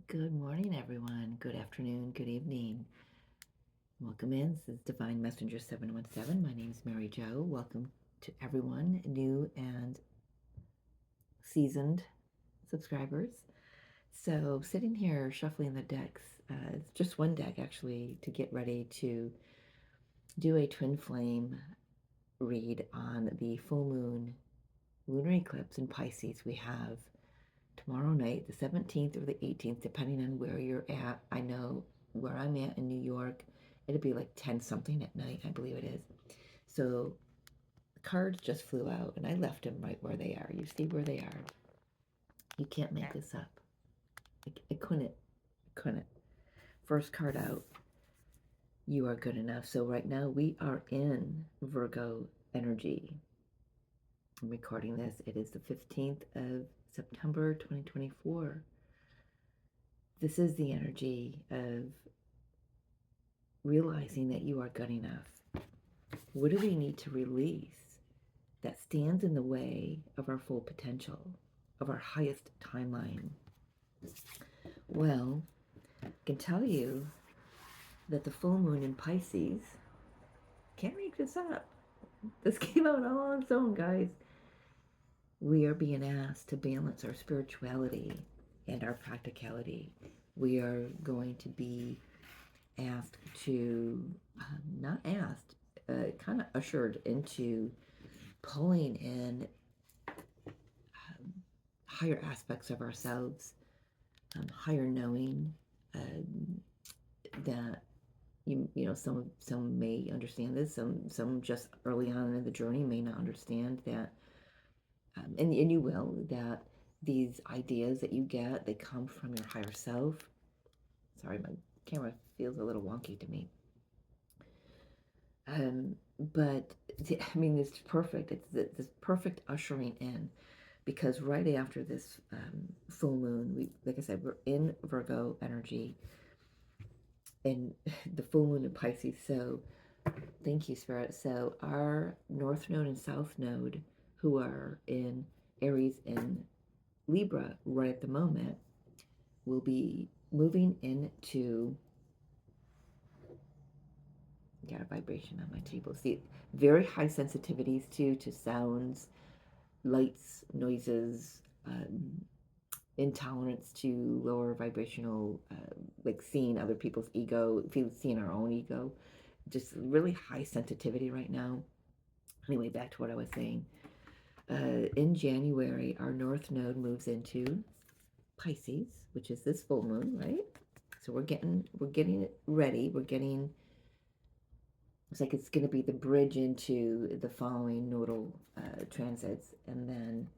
Good morning, everyone. Good afternoon, good evening. Welcome in. This is Divine Messenger 717. My name is Mary Jo. Welcome to everyone, new and seasoned subscribers. So, sitting here shuffling the decks, it's just one deck actually, to get ready to do a twin flame read on the full moon lunar eclipse in Pisces. We have tomorrow night, the 17th or the 18th, depending on where you're at. I know where I'm at in New York, it'll be like 10 something at night, I believe it is. So the cards just flew out and I left them right where they are. You see where they are. You can't make this up. I couldn't. First card out, you are good enough. So right now we are in Virgo energy. I'm recording this. It is the 15th of September 2024. This is the energy of realizing that you are good enough. What do we need to release that stands in the way of our full potential, of our highest timeline? Well, I can tell you that the full moon in Pisces, can't make this up. This came out all on its own, guys. We are being asked to balance our spirituality and our practicality. We are going to be asked to, not asked, kind of ushered into pulling in higher aspects of ourselves, higher knowing, that you know some may understand this, some just early on in the journey may not understand that, and you will, that these ideas that you get, they come from your higher self. Sorry, my camera feels a little wonky to me. But I mean, it's perfect. It's this perfect ushering in, because right after this full moon, like I said, we're in Virgo energy, and the full moon in Pisces. So, thank you, Spirit. So, our North Node and South Node, who are in Aries and Libra right at the moment, will be moving into. Got a vibration on my table. See, very high sensitivities to sounds, lights, noises, intolerance to lower vibrational, like seeing other people's ego, seeing our own ego, just really high sensitivity right now. Anyway, back to what I was saying. In January, our North Node moves into Pisces, which is this full moon, right? So we're getting it ready. It's like it's going to be the bridge into the following nodal transits, and then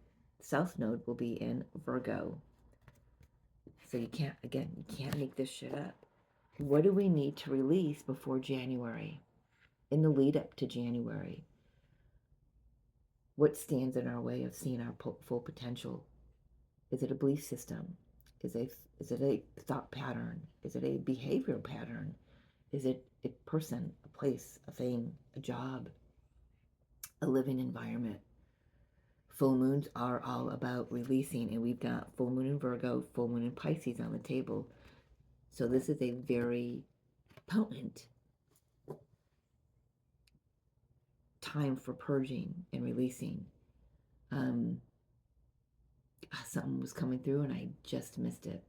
South Node will be in Virgo. So you can't make this shit up. What do we need to release before January? In the lead up to January? What stands in our way of seeing our full potential? Is it a belief system? Is it a thought pattern? Is it a behavioral pattern? Is it a person, a place, a thing, a job, a living environment? Full moons are all about releasing, and we've got full moon in Virgo, full moon in Pisces on the table. So this is a very potent time for purging and releasing. Something was coming through and I just missed it.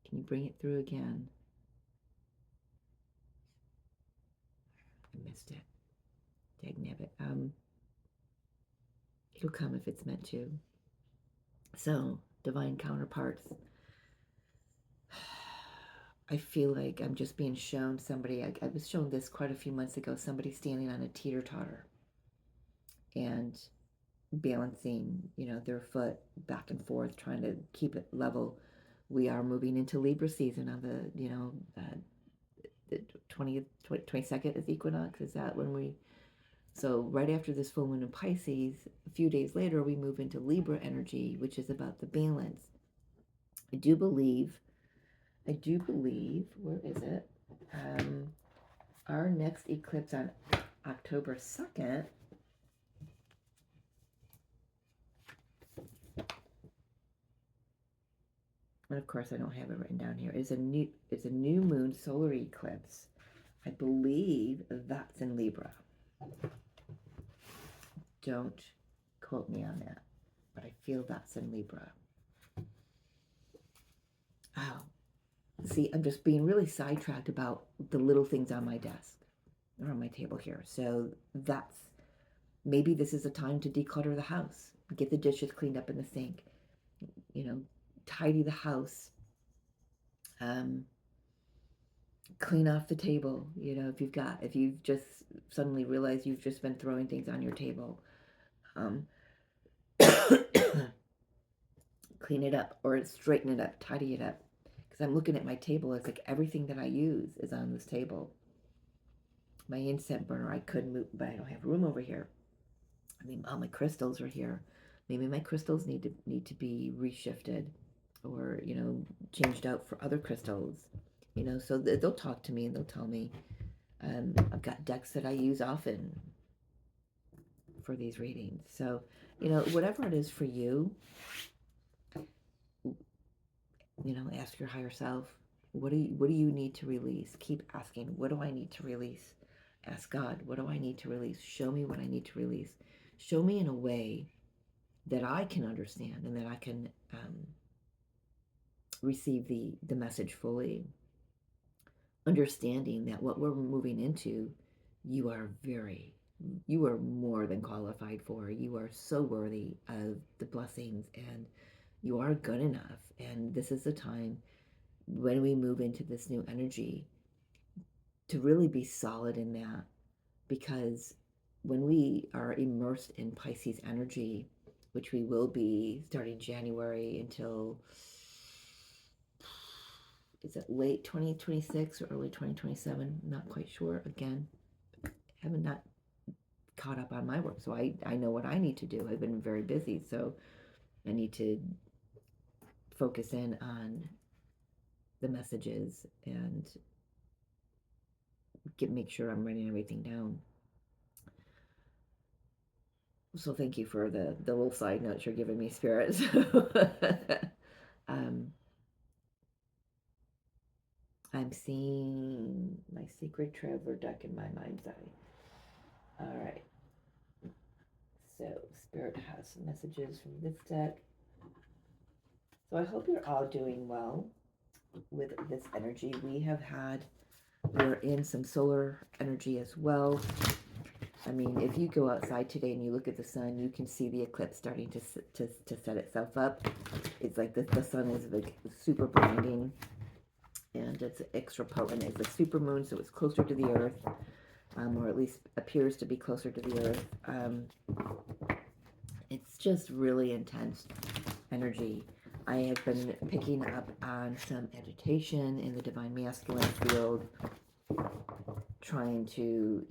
Can you bring it through again? I missed it. Dagnabbit. It'll come if it's meant to. So, divine counterparts. I feel like I'm just being shown somebody. I was shown this quite a few months ago. Somebody standing on a teeter-totter and balancing, their foot back and forth, trying to keep it level. We are moving into Libra season on the 20th, 22nd is equinox. Is that when we? So right after this full moon in Pisces, a few days later, we move into Libra energy, which is about the balance. I do believe, where is it? Our next eclipse on October 2nd. And of course, I don't have it written down here. It's a new moon solar eclipse. I believe that's in Libra. Don't quote me on that, but I feel that's in Libra. Oh, see, I'm just being really sidetracked about the little things on my desk or on my table here. So that's, maybe this is a time to declutter the house, get the dishes cleaned up in the sink, tidy the house, clean off the table. If you've just suddenly realized you've just been throwing things on your table, clean it up or straighten it up, tidy it up. Because I'm looking at my table, it's like everything that I use is on this table. My incense burner, I could move, but I don't have room over here. I mean, all my crystals are here. Maybe my crystals need to be reshifted, or changed out for other crystals. So they'll talk to me and they'll tell me. I've got decks that I use often for these readings. So whatever it is for you, ask your higher self, what do you need to release? Keep asking, what do I need to release? Ask God, what do I need to release? Show me what I need to release. Show me in a way that I can understand and that I can receive the message fully. Understanding that what we're moving into, you are more than qualified for. You are so worthy of the blessings, and you are good enough. And this is the time when we move into this new energy to really be solid in that, because when we are immersed in Pisces energy, which we will be starting January until, is it late 2026 or early 2027? Not quite sure. Again, haven't not caught up on my work, so I know what I need to do. I've been very busy, so I need to focus in on the messages and make sure I'm writing everything down. So thank you for the little side notes you're giving me, Spirit. I'm seeing my Sacred Traveler deck in my mind's eye. All right. So Spirit has some messages from this deck. So I hope you're all doing well with this energy. We're in some solar energy as well. I mean, if you go outside today and you look at the sun, you can see the eclipse starting to set itself up. It's like the sun is like super blinding, and it's extra potent. It's a super moon, so it's closer to the earth, or at least appears to be closer to the earth. It's just really intense energy. I have been picking up on some agitation in the divine masculine field, trying to,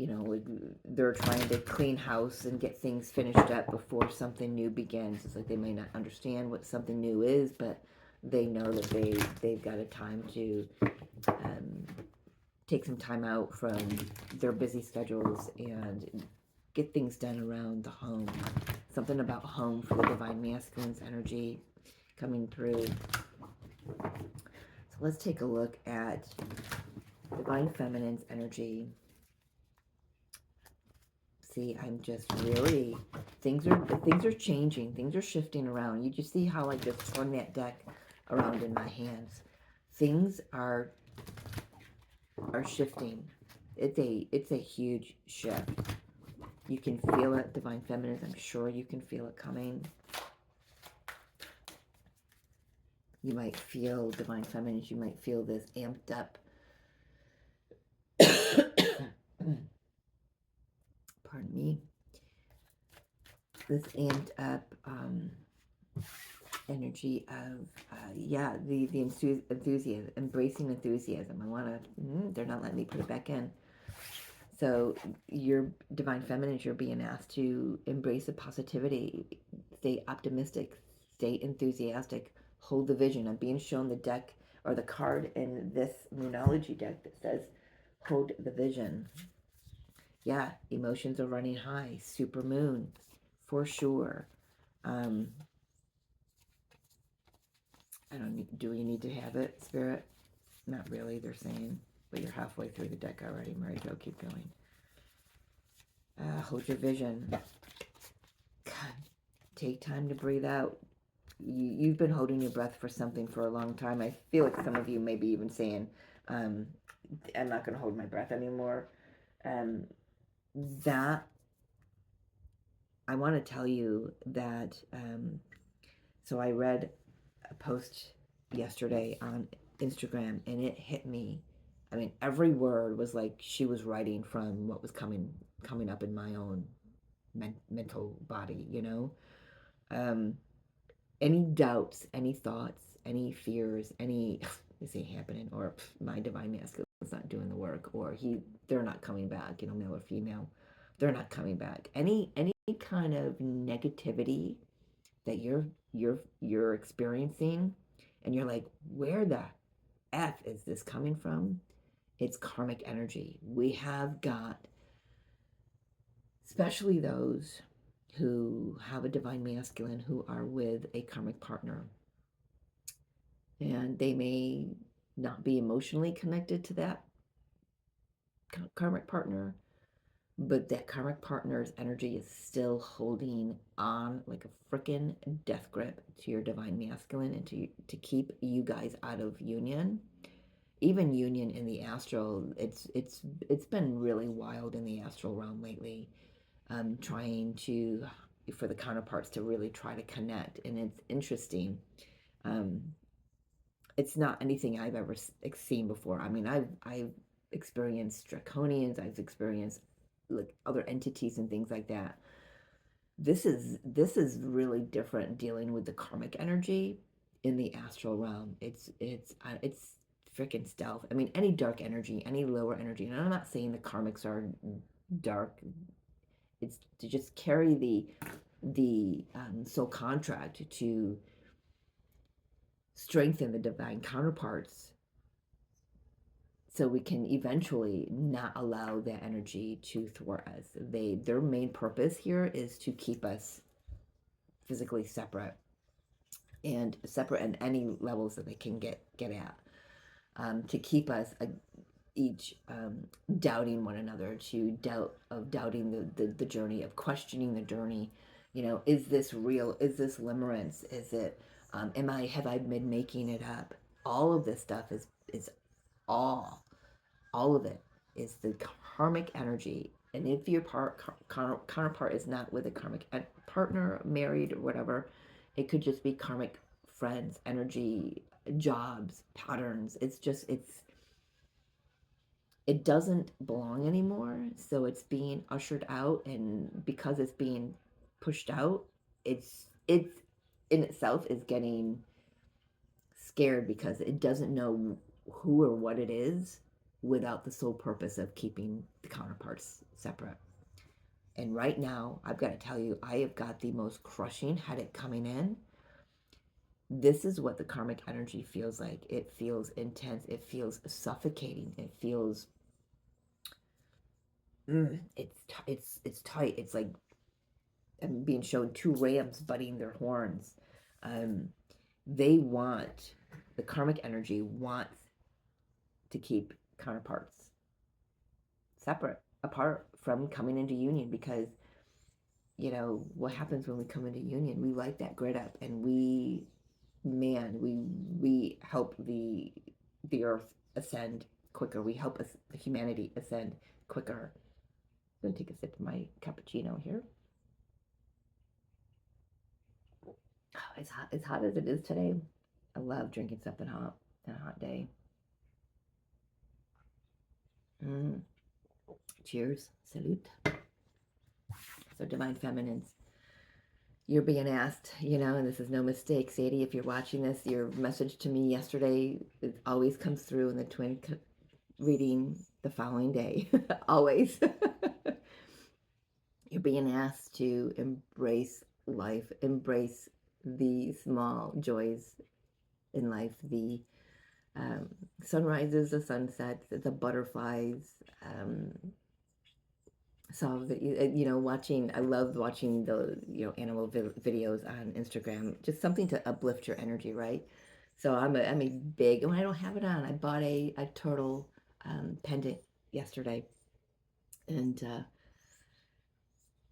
they're trying to clean house and get things finished up before something new begins. It's like they may not understand what something new is, but they know that they've got a time to take some time out from their busy schedules and get things done around the home. Something about home for the divine masculine's energy coming through. So let's take a look at divine feminine's energy. See, I'm just really, things are changing, things are shifting around. You just see how I just turned that deck around in my hands. Things are shifting. It's a huge shift. You can feel it, divine feminine. I'm sure you can feel it coming. You might feel, divine feminine, you might feel this amped up pardon me, this amped up energy of the enthusiasm, embracing enthusiasm. I want to, they're not letting me put it back in. So your divine feminine, you're being asked to embrace the positivity, stay optimistic, stay enthusiastic, hold the vision. I'm being shown the deck or the card in this Moonology deck that says hold the vision. Yeah, emotions are running high. Super moon, for sure. I don't need, do you need to have it, Spirit? Not really, they're saying. But you're halfway through the deck already, Mary Jo, keep going. Hold your vision. God, take time to breathe out. You've been holding your breath for something for a long time. I feel like some of you may be even saying, I'm not going to hold my breath anymore. That, I want to tell you that, so I read a post yesterday on Instagram and it hit me. I mean, every word was like she was writing from what was coming up in my own mental body, you know? Any doubts, any thoughts, any fears, any this ain't happening, or my divine masculine is not doing the work, or they're not coming back, you know, male or female, they're not coming back. Any kind of negativity that you're experiencing, and you're like, where the F is this coming from? It's karmic energy. We have got, especially those who have a divine masculine who are with a karmic partner. And they may not be emotionally connected to that karmic partner, but that karmic partner's energy is still holding on like a freaking death grip to your divine masculine and to keep you guys out of union. Even union in the astral, it's been really wild in the astral realm lately. Trying to, for the counterparts to really try to connect, and it's interesting. It's not anything I've ever seen before. I mean, I've experienced draconians, I've experienced like other entities and things like that. This is really different, dealing with the karmic energy in the astral realm. It's freaking stealth. I mean, any dark energy, any lower energy, and I'm not saying the karmics are dark. It's to just carry the soul contract to strengthen the divine counterparts, so we can eventually not allow that energy to thwart us. Their main purpose here is to keep us physically separate, and separate in any levels that they can get at, to keep us each doubting one another, to doubting the journey, of questioning the journey. You know, is this real? Is this limerence? Is it have I been making it up? All of this stuff is all of it is the karmic energy. And if your counterpart is not with a karmic partner, married or whatever, it could just be karmic friends, energy, jobs, patterns. It doesn't belong anymore, so it's being ushered out. And because it's being pushed out, it's in itself is getting scared, because it doesn't know who or what it is, without the sole purpose of keeping the counterparts separate. And right now, I've got to tell you, I have got the most crushing headache coming in. This is what the karmic energy feels like. It feels intense. It feels suffocating. It feels it's tight. It's like I'm being shown two rams butting their horns. They want, the karmic energy wants to keep counterparts separate, apart from coming into union, because you know what happens when we come into union? We light that grid up, and we help the earth ascend quicker. We help us, humanity, ascend quicker. I'm gonna take a sip of my cappuccino here. Oh, it's hot, as hot as it is today. I love drinking something hot on a hot day. Cheers. Salute. So, divine feminines, you're being asked, you know, and this is no mistake, Sadie, if you're watching this, your message to me yesterday, it always comes through in the twin reading the following day. Always. You're being asked to embrace life, embrace the small joys in life, the sunrises, the sunsets, the butterflies. So you know, I love watching the, you know, animal videos on Instagram. Just something to uplift your energy, right? So I'm a big, and I don't have it on. I bought a turtle pendant yesterday, and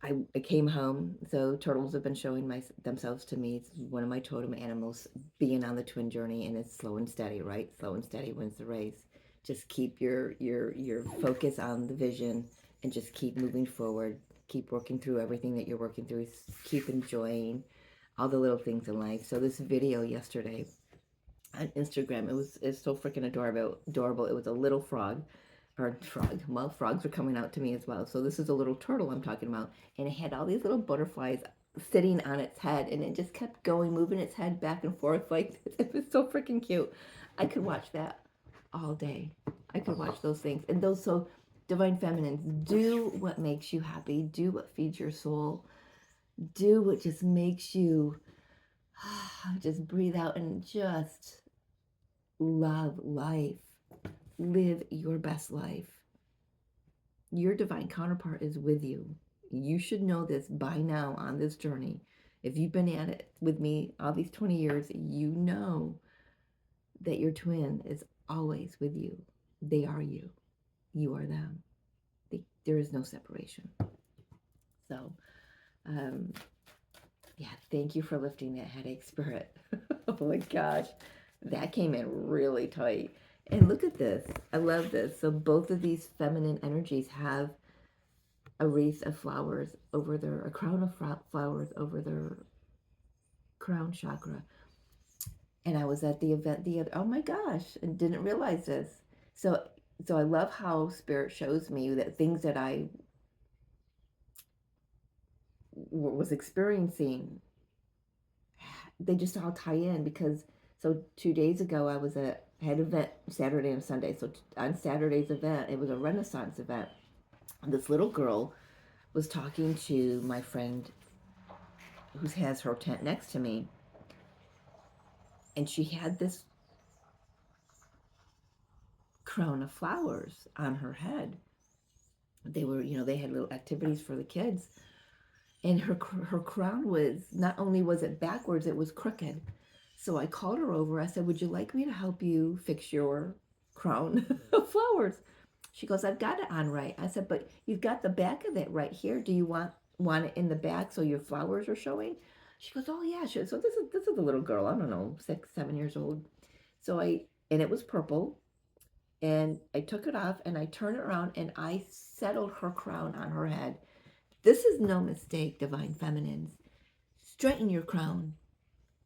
I came home. So turtles have been showing themselves to me. It's one of my totem animals, being on the twin journey, and it's slow and steady, right? Slow and steady wins the race. Just keep your focus on the vision, and just keep moving forward. Keep working through everything that you're working through. Keep enjoying all the little things in life. So this video yesterday on Instagram, it's so freaking adorable. It was a little frog, or frog. Well, frogs are coming out to me as well. So this is a little turtle I'm talking about, and it had all these little butterflies sitting on its head, and it just kept going, moving its head back and forth like this. It was so freaking cute. I could watch that all day. I could watch those things, and those so divine feminines, do what makes you happy. Do what feeds your soul. Do what just makes you just breathe out and just love life. Live your best life. Your divine counterpart is with you. You should know this by now on this journey. If you've been at it with me all these 20 years, you know that your twin is always with you. They are you. You are them. There is no separation. So, yeah, thank you for lifting that headache spirit. Oh my gosh, that came in really tight. And look at this. I love this. So both of these feminine energies have a wreath of flowers over a crown of flowers over their crown chakra. And I was at the event oh my gosh, and didn't realize this. So, so I love how Spirit shows me that things that I was experiencing, they just all tie in because, so 2 days ago I had an event Saturday and Sunday. So on Saturday's event, it was a Renaissance event. This little girl was talking to my friend who has her tent next to me, and she had this crown of flowers on her head. They were, they had little activities for the kids, and her crown was, not only was it backwards, it was crooked. So I called her over. I said, "Would you like me to help you fix your crown of flowers?" She goes, "I've got it on right." I said, "But you've got the back of it right here. Do you want it in the back so your flowers are showing?" She goes, "Oh yeah, sure." So this is a little girl. I don't know, 6, 7 years old. And it was purple. And I took it off and I turned it around and I settled her crown on her head. This is no mistake, divine feminines. Straighten your crown.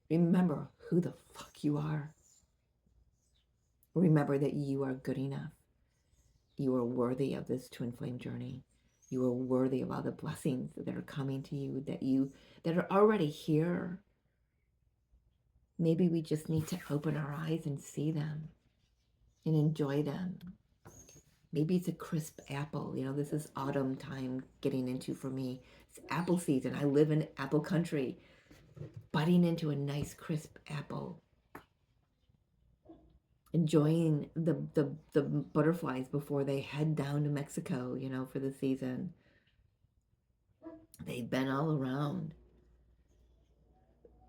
Remember who the fuck you are. Remember that you are good enough. You are worthy of this twin flame journey. You are worthy of all the blessings that are coming to you, that are already here. Maybe we just need to open our eyes and see them and enjoy them. Maybe it's a crisp apple. This is autumn time getting into for me. It's apple season. I live in apple country. Biting into a nice crisp apple. Enjoying the butterflies before they head down to Mexico, for the season. They've been all around.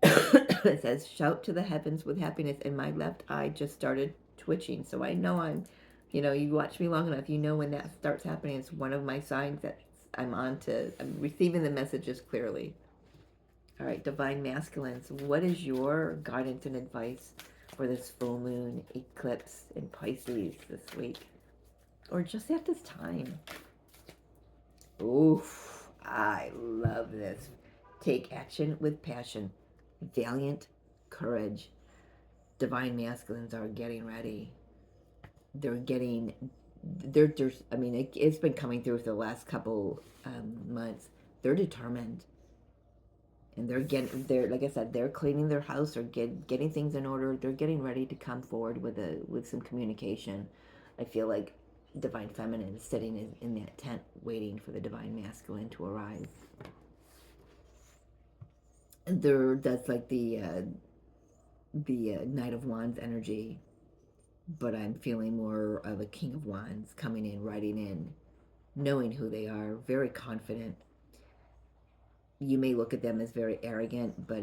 It says, "Shout to the heavens with happiness," and my left eye just started twitching. So I know you watch me long enough, when that starts happening. It's one of my signs that I'm receiving the messages clearly. All right, divine masculines, what is your guidance and advice for this full moon eclipse in Pisces this week? Or just at this time? Oof, I love this. Take action with passion. Valiant courage. Divine masculines are getting ready. It's been coming through for the last couple months. They're determined. And they're like I said, they're cleaning their house or getting things in order. They're getting ready to come forward with some communication. I feel like divine feminine is sitting in that tent waiting for the divine masculine to arrive. That's like the Knight of Wands energy, but I'm feeling more of a King of Wands coming in, riding in, knowing who they are, very confident. You may look at them as very arrogant, but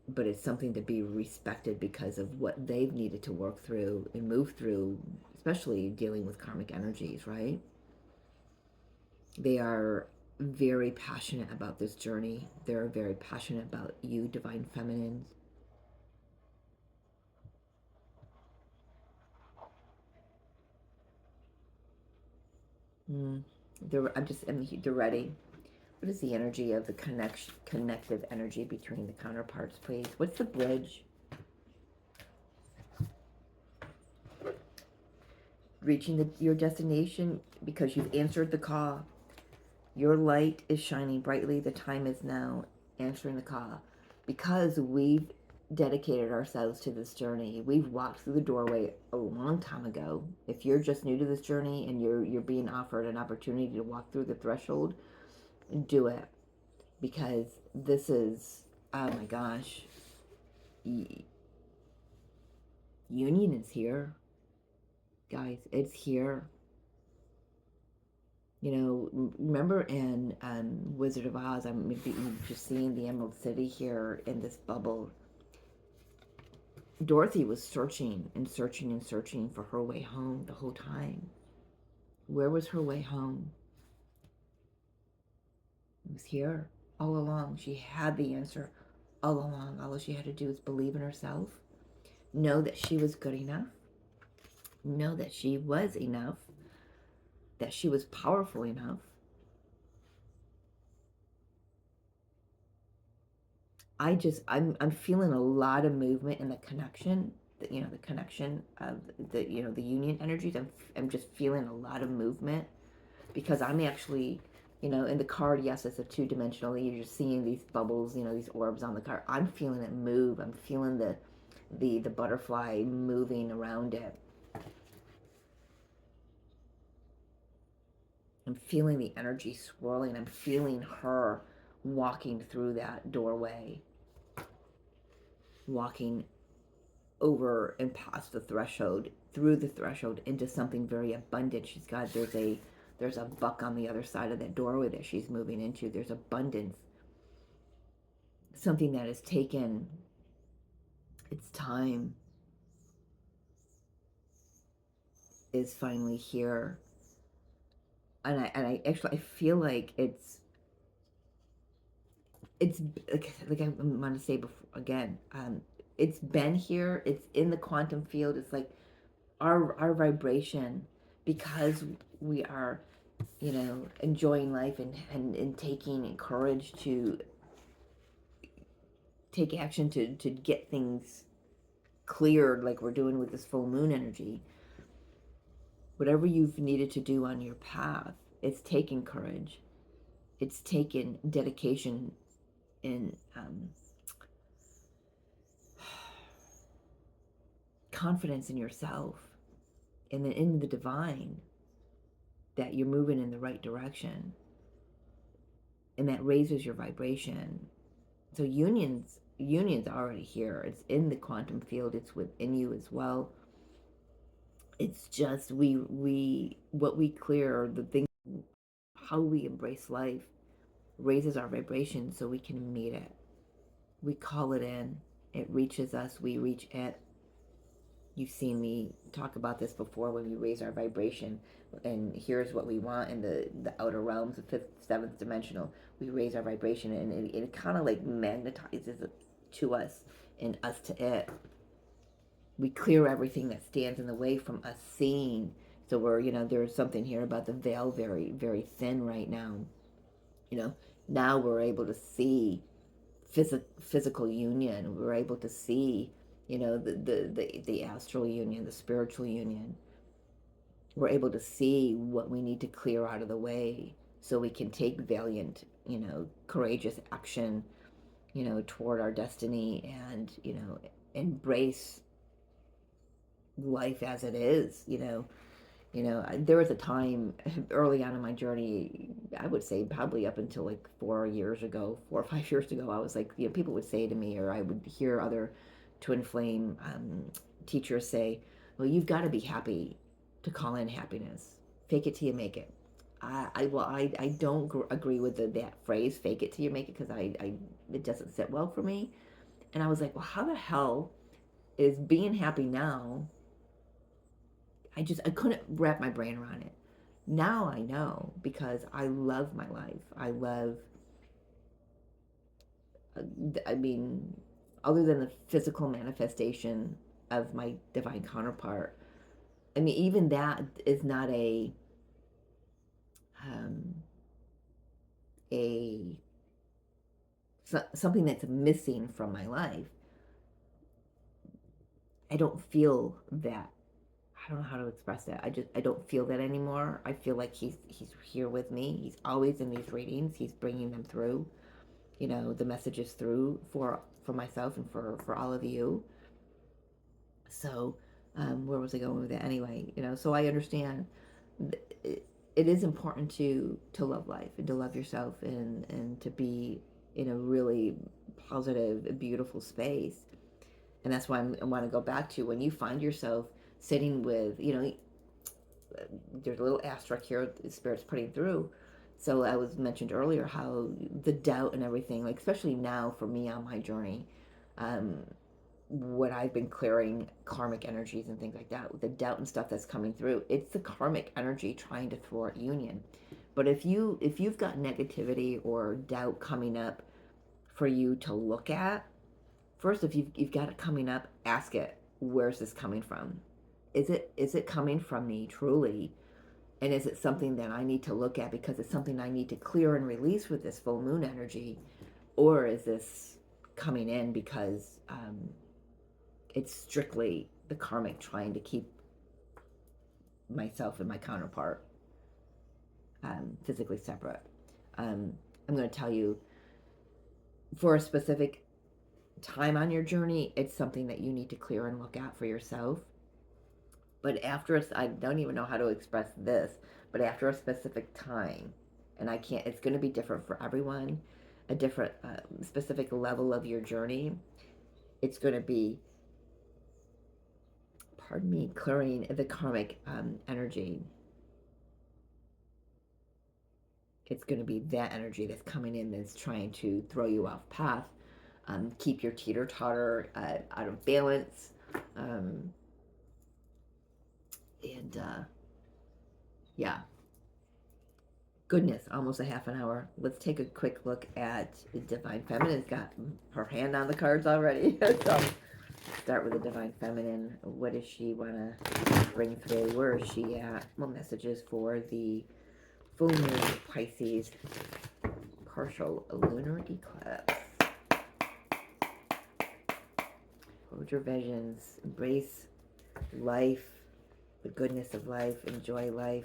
but it's something to be respected because of what they've needed to work through and move through, especially dealing with karmic energies, right? They are very passionate about this journey. They're very passionate about you, divine feminines. Mm. They're ready. What is the energy of the connective energy between the counterparts, please? What's the bridge? Reaching your destination because you've answered the call. Your light is shining brightly. The time is now. Answering the call. Because we've dedicated ourselves to this journey. We've walked through the doorway a long time ago. If you're just new to this journey and you're being offered an opportunity to walk through the threshold, do it. Because this is, oh my gosh, union is here. Guys, it's here. You know, remember in Wizard of Oz, I'm just seeing the Emerald City here in this bubble. Dorothy was searching and searching and searching for her way home the whole time. Where was her way home? It was here all along. She had the answer all along. All she had to do was believe in herself, know that she was good enough, know that she was enough, that she was powerful enough. I'm feeling a lot of movement in the connection, the connection of the union energies. I'm just feeling a lot of movement because I'm actually, in the card, yes, it's a two-dimensional. You're just seeing these bubbles, these orbs on the card. I'm feeling it move. I'm feeling the butterfly moving around it. I'm feeling the energy swirling. I'm feeling her walking through that doorway, walking over and past the threshold, through the threshold into something very abundant. There's a buck on the other side of that doorway that she's moving into. There's abundance. Something that has taken its time is finally here. And I actually I feel like it's like I want to say before again, it's been here, it's in the quantum field. It's like our vibration, because we are, enjoying life and taking courage to take action to get things cleared, like we're doing with this full moon energy. Whatever you've needed to do on your path, it's taken courage, it's taken dedication, and confidence in yourself and then in the divine, that you're moving in the right direction, and that raises your vibration. So union's already here. It's in the quantum field. It's within you as well. It's just what we clear, the thing, how we embrace life raises our vibration so we can meet it. We call it in. It reaches us. We reach it. You've seen me talk about this before. When we raise our vibration, and here's what we want in the outer realms, the fifth, seventh dimensional, we raise our vibration, and it kind of like magnetizes it to us and us to it. We clear everything that stands in the way from us seeing. So there's something here about the veil very, very thin right now. Now we're able to see physical union. We're able to see, the astral union, the spiritual union. We're able to see what we need to clear out of the way so we can take valiant, courageous action, toward our destiny, and, embrace life as it is. There was a time early on in my journey, I would say probably up until like 4 or 5 years ago, I was like, people would say to me, or I would hear other twin flame teachers say, well, you've got to be happy to call in happiness. Fake it till you make it. I don't agree with that phrase, fake it till you make it, because it doesn't sit well for me. And I was like, well, how the hell is being happy now? I couldn't wrap my brain around it. Now I know, because I love my life. I love, I mean, other than the physical manifestation of my divine counterpart, I mean, even that is not um, a something that's missing from my life. I don't feel that. I don't know how to express that. I don't feel that anymore. I feel like he's here with me. He's always in these readings. He's bringing them through. You know, the messages through for myself and for all of you. So, where was I going with that? Anyway, you know, so I understand. It, it is important to love life and to love yourself and to be in a really positive, beautiful space. And that's why I want to go back to when you find yourself sitting with, you know, there's a little asterisk here the spirit's putting through. So I was mentioned earlier how the doubt and everything, like especially now for me on my journey, um, what I've been clearing karmic energies and things like that, with the doubt and stuff that's coming through, it's the karmic energy trying to thwart union. But if you've got negativity or doubt coming up for you to look at, first, if you've got it coming up, ask it, where's this coming from? Is it coming from me truly? And is it something that I need to look at because it's something I need to clear and release with this full moon energy? Or is this coming in because it's strictly the karmic trying to keep myself and my counterpart physically separate? I'm going to tell you, for a specific time on your journey, it's something that you need to clear and look at for yourself. But after I don't even know how to express this, but after a specific time, and I can't, it's going to be different for everyone, a different specific level of your journey. It's going to be, pardon me, clearing the karmic energy. It's going to be that energy that's coming in that's trying to throw you off path, keep your teeter-totter out of balance, and yeah, goodness, almost a half an hour. Let's take a quick look at Divine Feminine's got her hand on the cards already. So start with the Divine Feminine. What does she want to bring through? Where is she at? What messages for the full moon Pisces partial lunar eclipse? Hold your visions. Embrace life, the goodness of life. Enjoy life.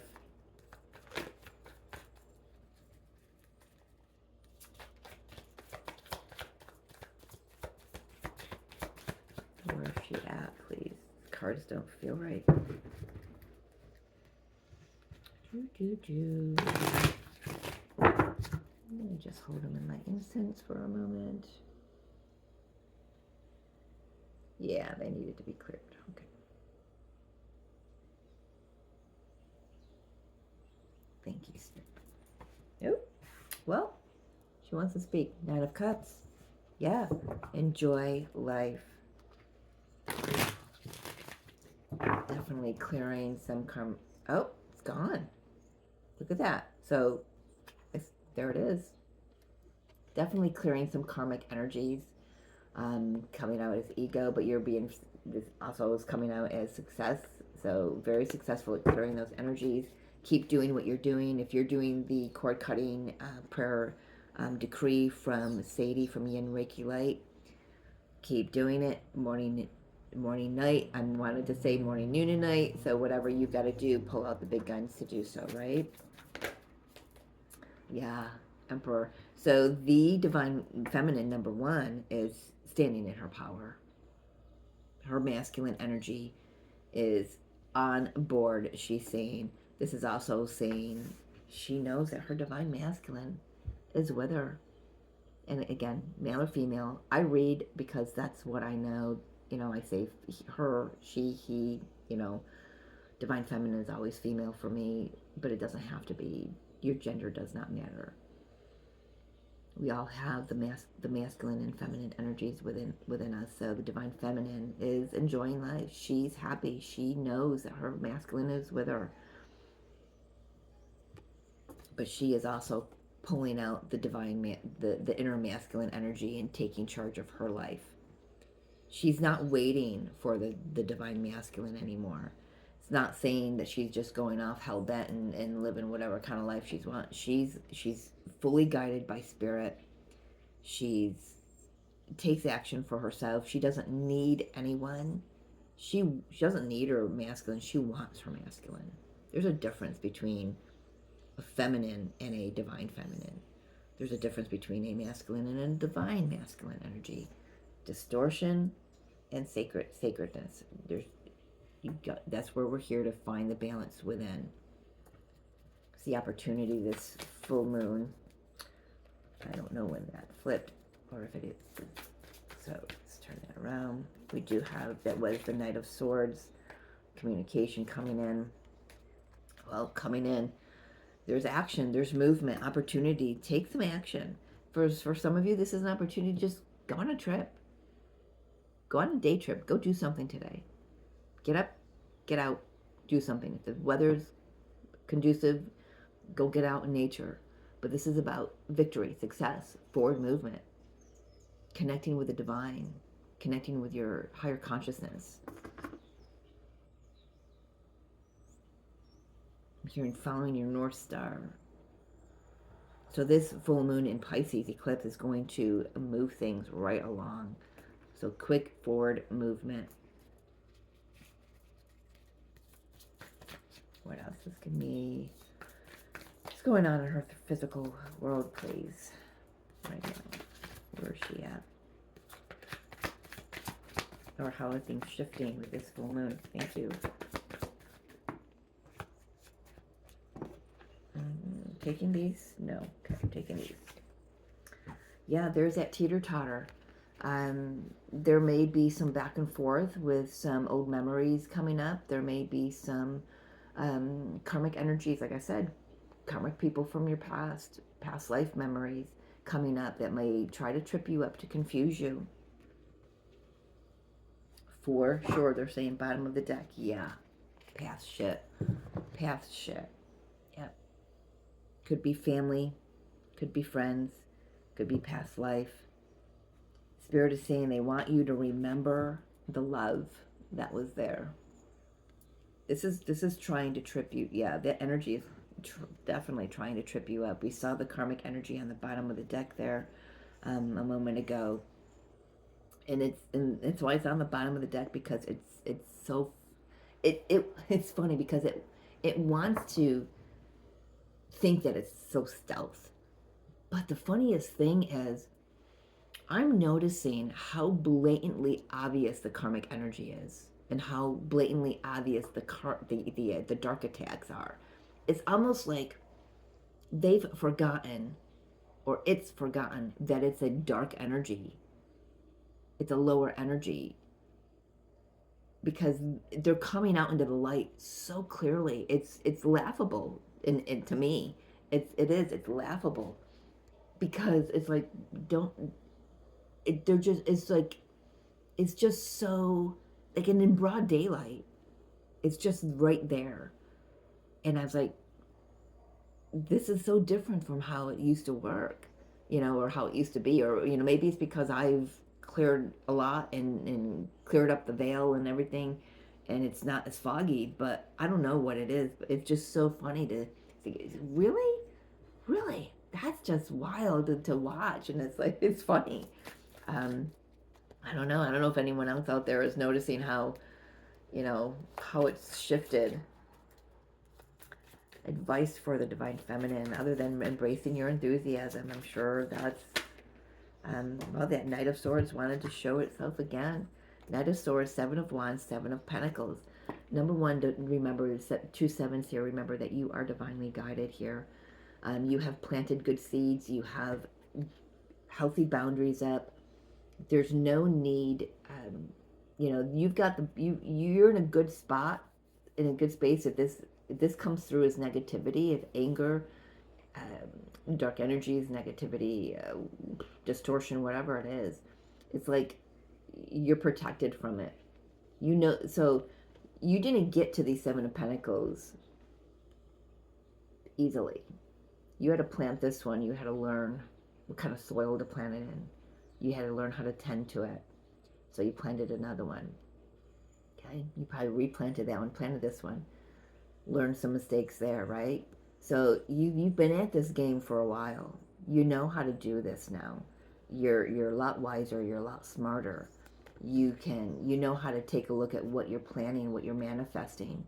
Where is she at, please? Cards don't feel right. Let me just hold them in my incense for a moment. Yeah, they needed to be cleared. Okay. Thank you, Spirit. Oh, well, she wants to speak. Nine of Cups. Yeah, enjoy life. Definitely clearing some karma. Oh, it's gone. Look at that. So, there it is. Definitely clearing some karmic energies, coming out as ego, but you're being, this also is coming out as success. So very successful at clearing those energies. Keep doing what you're doing. If you're doing the cord cutting prayer decree from Sadie from Yin Reiki Light, keep doing it. Morning, night. I wanted to say morning, noon, and night. So whatever you've got to do, pull out the big guns to do so, right? Yeah, Emperor. So the Divine Feminine, number one, is standing in her power. Her masculine energy is on board. She's saying, this is also saying she knows that her Divine Masculine is with her. And again, male or female, I read because that's what I know. You know, I say her, she, he, you know, Divine Feminine is always female for me, but it doesn't have to be. Your gender does not matter. We all have the masculine and feminine energies within us. So the divine feminine is enjoying life. She's happy. She knows that her masculine is with her, but she is also pulling out the the inner masculine energy and taking charge of her life. She's not waiting for the divine masculine anymore. It's not saying that she's just going off hell bent and living whatever kind of life she's want. She's fully guided by spirit. She's takes action for herself. She doesn't need anyone. She doesn't need her masculine. She wants her masculine. There's a difference between a feminine and a divine feminine. There's a difference between a masculine and a divine masculine energy. Distortion and sacredness. That's where we're here to find the balance within. It's the opportunity this full moon. I don't know when that flipped or if it is. So let's turn that around. We do have, that was the Knight of Swords, communication coming in. Well, coming in, there's action, there's movement, opportunity. Take some action. For some of you, this is an opportunity to just go on a trip. Go on a day trip. Go do something today. Get up, get out, do something. If the weather's conducive, go get out in nature. But this is about victory, success, forward movement, connecting with the divine, connecting with your higher consciousness. I'm hearing following your North Star. So this full moon in Pisces eclipse is going to move things right along. So quick forward movement. What else is going to be? What's going on in her physical world, please? Right now. Where is she at? Or how are things shifting with this full moon? Thank you. Taking these? No. Okay, I'm taking these. Yeah, there's that teeter-totter. There may be some back and forth with some old memories coming up. There may be some karmic energies, like I said, karmic people from your past life memories coming up that may try to trip you up to confuse you. For sure, they're saying bottom of the deck. Yeah, past shit. Past shit. Yeah. Could be family, could be friends, could be past life. Spirit is saying they want you to remember the love that was there. This is trying to trip you. Yeah, that energy is definitely trying to trip you up. We saw the karmic energy on the bottom of the deck there a moment ago, and it's why it's on the bottom of the deck, because it's so it's funny because it wants to think that it's so stealth. But the funniest thing is, I'm noticing how blatantly obvious the karmic energy is, and how blatantly obvious the dark attacks are. It's almost like they've forgotten, or it's forgotten, that it's a dark energy. It's a lower energy, because they're coming out into the light so clearly. It's laughable, and to me, it's laughable, because it's like, they're just, it's just so, like, and in broad daylight, it's just right there. And I was like, this is so different from how it used to work, or how it used to be, or, maybe it's because I've cleared a lot and cleared up the veil and everything, and it's not as foggy, but I don't know what it is, but it's just so funny to think, really, that's just wild to watch, and it's like, it's funny. I don't know if anyone else out there is noticing how it's shifted. Advice for the divine feminine, other than embracing your enthusiasm. I'm sure that's, well, that Knight of Swords wanted to show itself again. Knight of Swords, Seven of Wands, Seven of Pentacles. Number one, to remember, 2 sevens here, remember that you are divinely guided here. You have planted good seeds. You have healthy boundaries up. There's no need, you've got you're in a good spot, in a good space. If this comes through as negativity, if anger, dark energies, negativity, distortion, whatever it is. It's like you're protected from it. You know, so you didn't get to these Seven of Pentacles easily. You had to plant this one. You had to learn what kind of soil to plant it in. You had to learn how to tend to it. So you planted another one. Okay, you probably replanted that one, planted this one, learned some mistakes there, right? So you've been at this game for a while. You know how to do this now. You're a lot wiser. You're a lot smarter. You know how to take a look at what you're planning, what you're manifesting,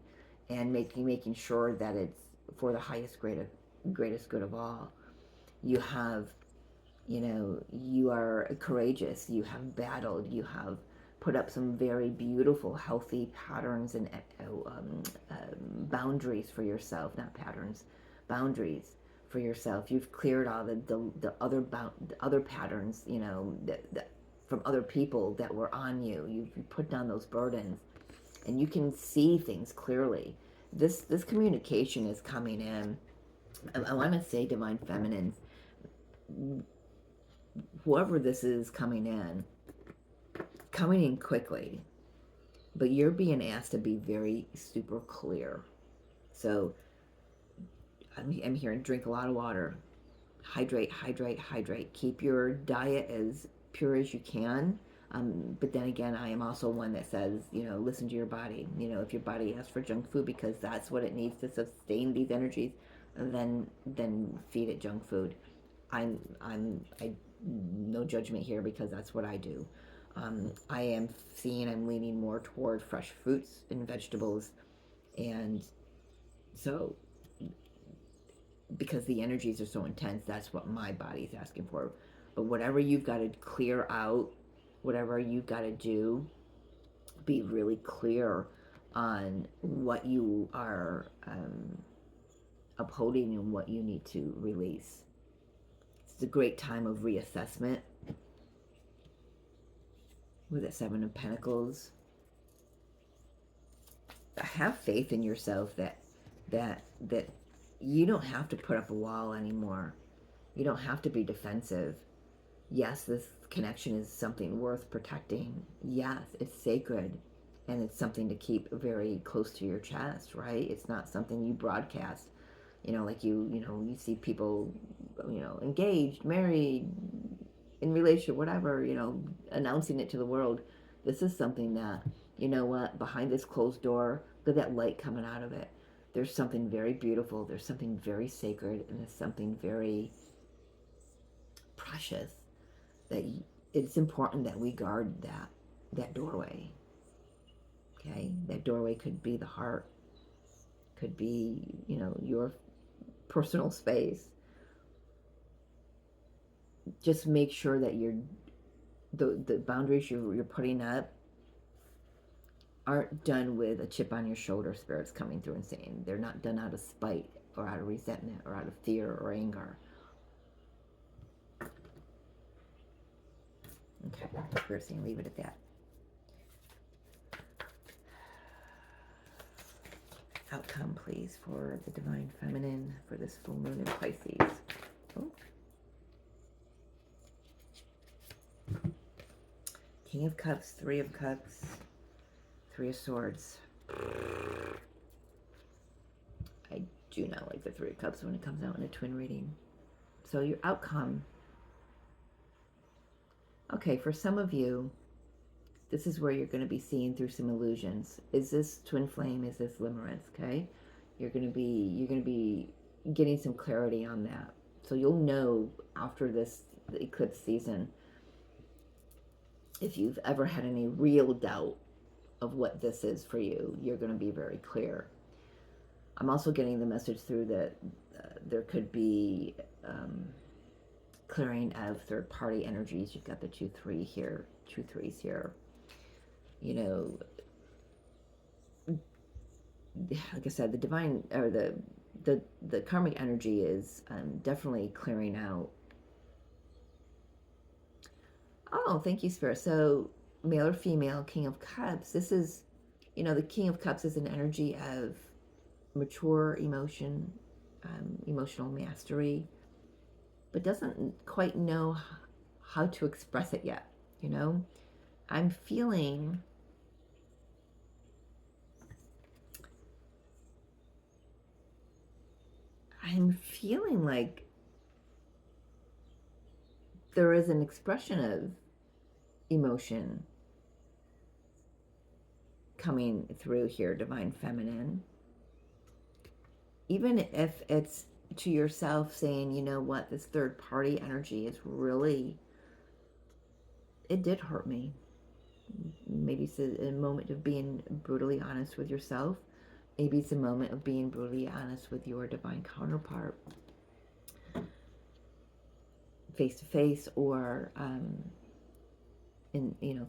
and making sure that it's for the greatest good of all. You have, you are courageous. You have battled. You have put up some very beautiful, healthy patterns and boundaries for yourself. Not patterns, boundaries for yourself. You've cleared all the other patterns, that from other people that were on you. You've put down those burdens, and you can see things clearly. This communication is coming in. I want to say, divine feminines, whoever this is coming in quickly, but you're being asked to be very super clear. So I'm hearing drink a lot of water, hydrate, hydrate, hydrate. Keep your diet as pure as you can. But then again, I am also one that says, listen to your body. If your body asks for junk food because that's what it needs to sustain these energies, then feed it junk food. I no judgment here, because that's what I do. I'm leaning more toward fresh fruits and vegetables, and so because the energies are so intense, that's what my body's asking for. But whatever you've got to clear out, whatever you've got to do, be really clear on what you are upholding and what you need to release. It's a great time of reassessment with the Seven of Pentacles. Have faith in yourself that you don't have to put up a wall anymore. You don't have to be defensive. Yes, this connection is something worth protecting. Yes, it's sacred, and it's something to keep very close to your chest, right? It's not something you broadcast. Like you see people, engaged, married, in relationship, whatever, announcing it to the world. This is something that, behind this closed door, look at that light coming out of it. There's something very beautiful. There's something very sacred, and there's something very precious that it's important that we guard that doorway. Okay, that doorway could be the heart, could be your personal space. Just make sure that the boundaries you're putting up aren't done with a chip on your shoulder, spirits coming through and saying. They're not done out of spite or out of resentment or out of fear or anger. Okay, Spirit's saying leave it at that. Outcome, please, for the Divine Feminine for this full moon in Pisces. Oh. King of Cups, Three of Cups, Three of Swords. I do not like the Three of Cups when it comes out in a twin reading. So your outcome. Okay, for some of you, this is where you're going to be seeing through some illusions. Is this twin flame? Is this limerence? Okay, you're going to be getting some clarity on that. So you'll know after the eclipse season, if you've ever had any real doubt of what this is for you, you're going to be very clear. I'm also getting the message through that there could be clearing of third-party energies. You've got the 2-3 here, 2 3s here. Like I said, the divine or the karmic energy is definitely clearing out. Oh, thank you, Spirit. So male or female, King of Cups. This is, the King of Cups is an energy of mature emotion, emotional mastery, but doesn't quite know how to express it yet. You know, I'm feeling like there is an expression of emotion coming through here, Divine Feminine. Even if it's to yourself saying, you know what, this third party energy is really, it did hurt me. Maybe it's a moment of being brutally honest with yourself. Maybe it's a moment of being brutally honest with your divine counterpart, face to face, or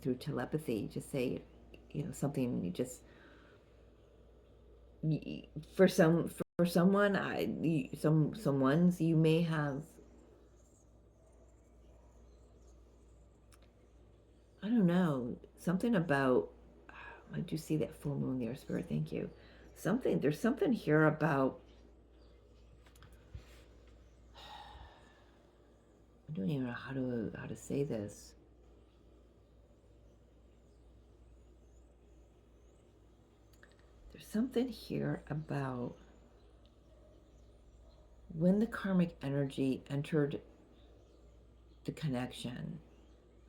through telepathy. Just say, something. You just, for someone, someone's, you may have, I don't know, something about. Did you see that full moon there, Spirit? Thank you. There's something here about. I don't even know how to say this. There's something here about when the karmic energy entered the connection.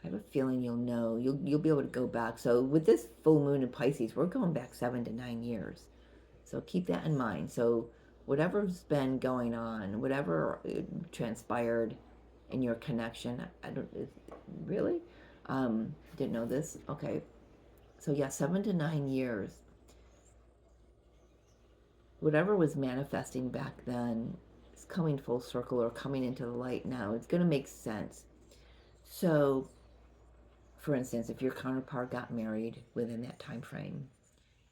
I have a feeling you'll know. You'll be able to go back. So with this full moon in Pisces, we're going back 7 to 9 years. So keep that in mind. So whatever's been going on, whatever transpired in your connection, I don't really didn't know this. Okay, so yeah, 7 to 9 years. Whatever was manifesting back then is coming full circle or coming into the light now. It's going to make sense. So, for instance, if your counterpart got married within that time frame,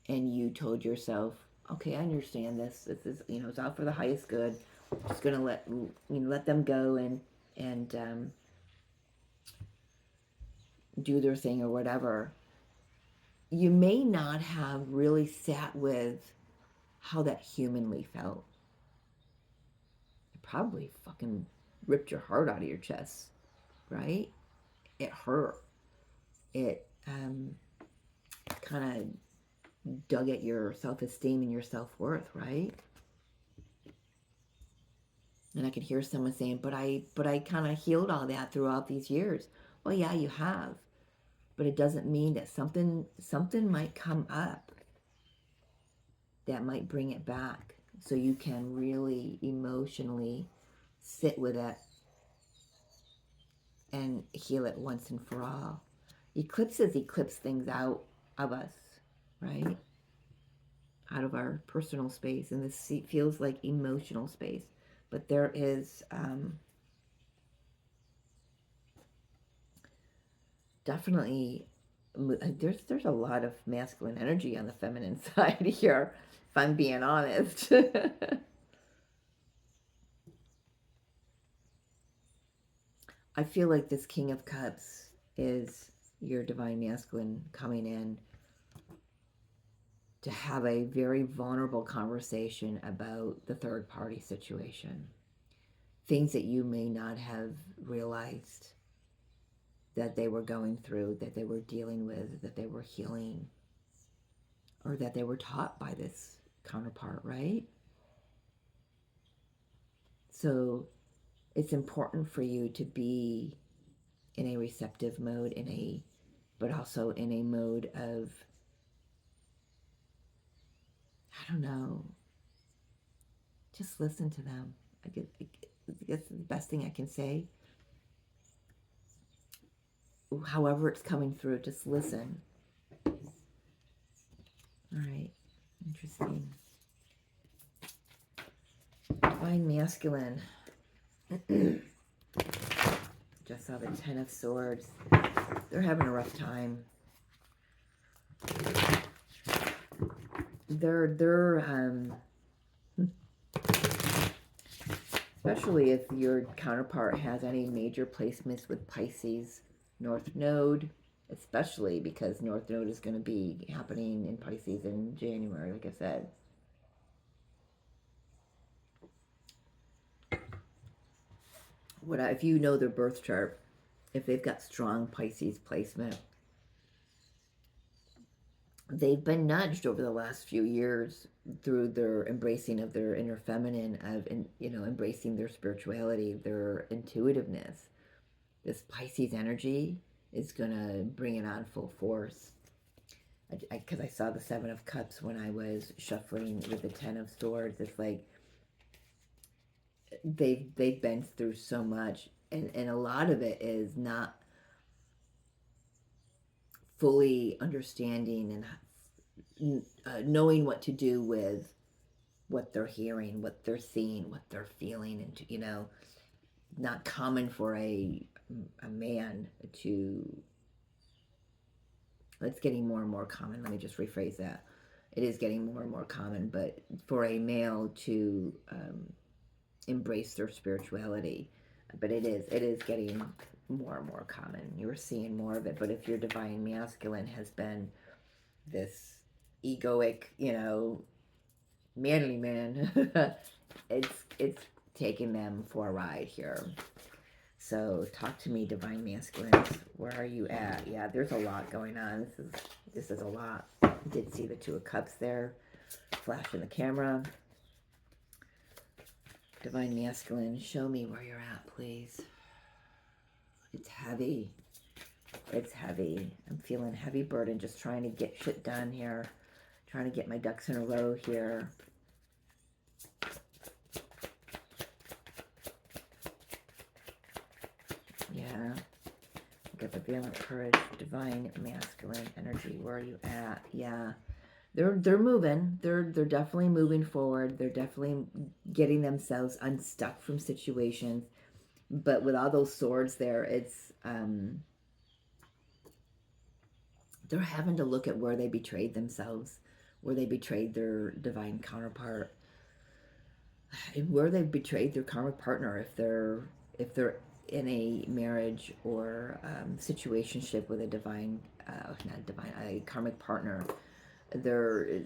and you told yourself, okay, I understand this. This is, it's out for the highest good. I'm just gonna let them go and do their thing or whatever. You may not have really sat with how that humanly felt. It probably fucking ripped your heart out of your chest, right? It hurt. It kind of dug at your self-esteem and your self-worth, right? And I could hear someone saying, but I kind of healed all that throughout these years. Well, yeah, you have, but it doesn't mean that something might come up that might bring it back, so you can really emotionally sit with it and heal it once and for all. Eclipses eclipse things out of us, right? Out of our personal space, and this feels like emotional space, but there is definitely there's a lot of masculine energy on the feminine side here, if I'm being honest. I feel like this King of Cups is your divine masculine coming in to have a very vulnerable conversation about the third party situation. Things that you may not have realized that they were going through, that they were dealing with, that they were healing, or that they were taught by this counterpart, right? So it's important for you to be in a receptive mode, but also in a mode of, I don't know, just listen to them. I guess the best thing I can say. However it's coming through, just listen. All right, interesting. Divine masculine. Just saw the Ten of Swords. They're having a rough time. They're especially if your counterpart has any major placements with Pisces North Node, especially because North Node is going to be happening in Pisces in January, like I said. if you know their birth chart, if they've got strong Pisces placement, they've been nudged over the last few years through their embracing of their inner feminine, of embracing their spirituality, their intuitiveness. This Pisces energy is gonna bring it on full force. Because I saw the Seven of Cups when I was shuffling with the Ten of Swords. It's like they've been through so much, and a lot of it is not fully understanding and knowing what to do with what they're hearing, what they're seeing, what they're feeling, and not common for a man to. It's getting more and more common. Let me just rephrase that. It is getting more and more common, but for a male to embrace their spirituality, but it is getting more and more common. You're seeing more of it. But if your divine masculine has been this egoic, manly man, it's taking them for a ride here. So talk to me, divine masculines. Where are you at? Yeah, there's a lot going on. This is a lot. I did see the Two of Cups there, flash in the camera. Divine masculine, show me where you're at, please. It's heavy. It's heavy. I'm feeling heavy burden, just trying to get shit done here. Trying to get my ducks in a row here. Yeah. Got the valiant courage, divine masculine energy. Where are you at? Yeah. They're moving. They're definitely moving forward. They're definitely getting themselves unstuck from situations. But with all those swords there, it's they're having to look at where they betrayed themselves, where they betrayed their divine counterpart, and where they've betrayed their karmic partner if they're in a marriage or situationship with a divine, not divine, a karmic partner. They're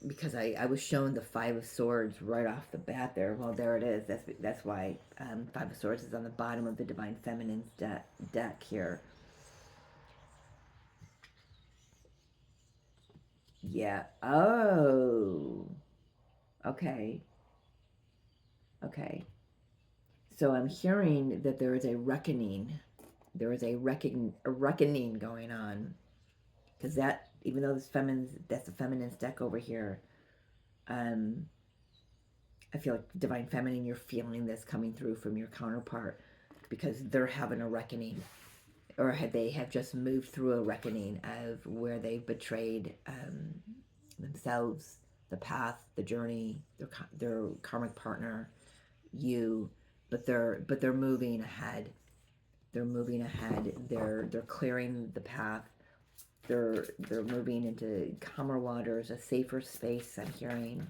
because I was shown the Five of Swords right off the bat there. Well, there it is. That's why Five of Swords is on the bottom of the Divine Feminine's deck here. Yeah. Oh. Okay. Okay. So I'm hearing that there is a reckoning. There is a reckoning going on. Because that, even though that's the feminine's deck over here, I feel like divine feminine, you're feeling this coming through from your counterpart because they're having a reckoning, or they have just moved through a reckoning of where they've betrayed themselves, the path, the journey, their karmic partner, you, but they're moving ahead. They're moving ahead. They're clearing the path. They're moving into calmer waters, a safer space. I'm hearing.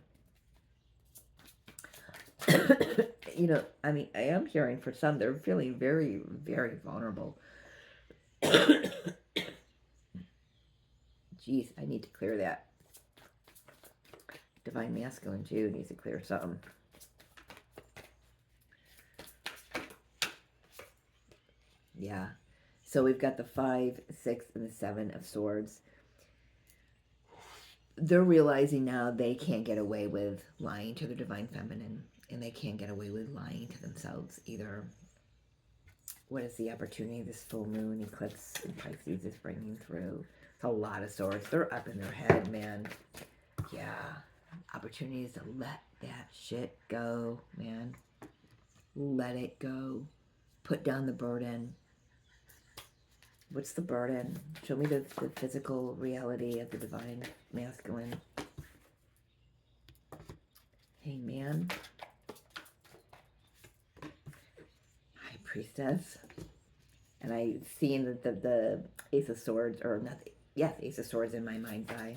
I mean, I am hearing for some, they're feeling very, very vulnerable. Jeez, I need to clear that. Divine masculine, too, needs to clear something. Yeah. So we've got the 5, 6, and the 7 of Swords. They're realizing now they can't get away with lying to the divine feminine, and they can't get away with lying to themselves either. What is the opportunity this full moon eclipse in Pisces is bringing through? It's a lot of swords. They're up in their head, man. Yeah. Opportunities to let that shit go, man. Let it go. Put down the burden. What's the burden? Show me the physical reality of the divine masculine. Hey, man. High Priestess. And I seen the Ace of Swords, or not, yes, Ace of Swords in my mind's eye.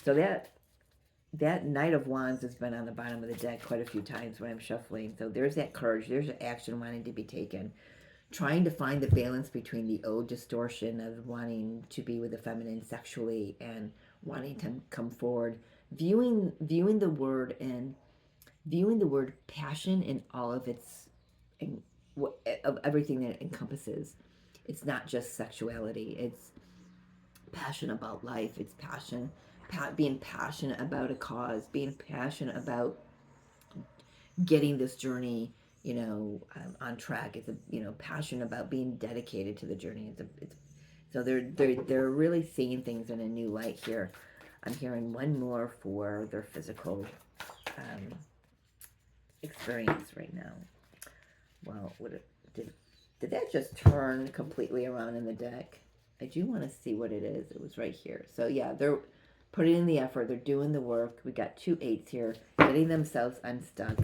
So that Knight of Wands has been on the bottom of the deck quite a few times when I'm shuffling. So there's that courage. There's an action wanting to be taken. Trying to find the balance between the old distortion of wanting to be with the feminine sexually and wanting to come forward. Viewing the word passion in all of its of everything that it encompasses. It's not just sexuality. It's passion about life. It's being passionate about a cause, being passionate about getting this journey, on track. It's a, passion about being dedicated to the journey. So they're really seeing things in a new light here. I'm hearing one more for their physical um, experience right now. Well, did that just turn completely around in the deck? I do want to see what it is. It was right here. So yeah, they're putting in the effort. They're doing the work. We got 2 8s here, getting themselves unstuck.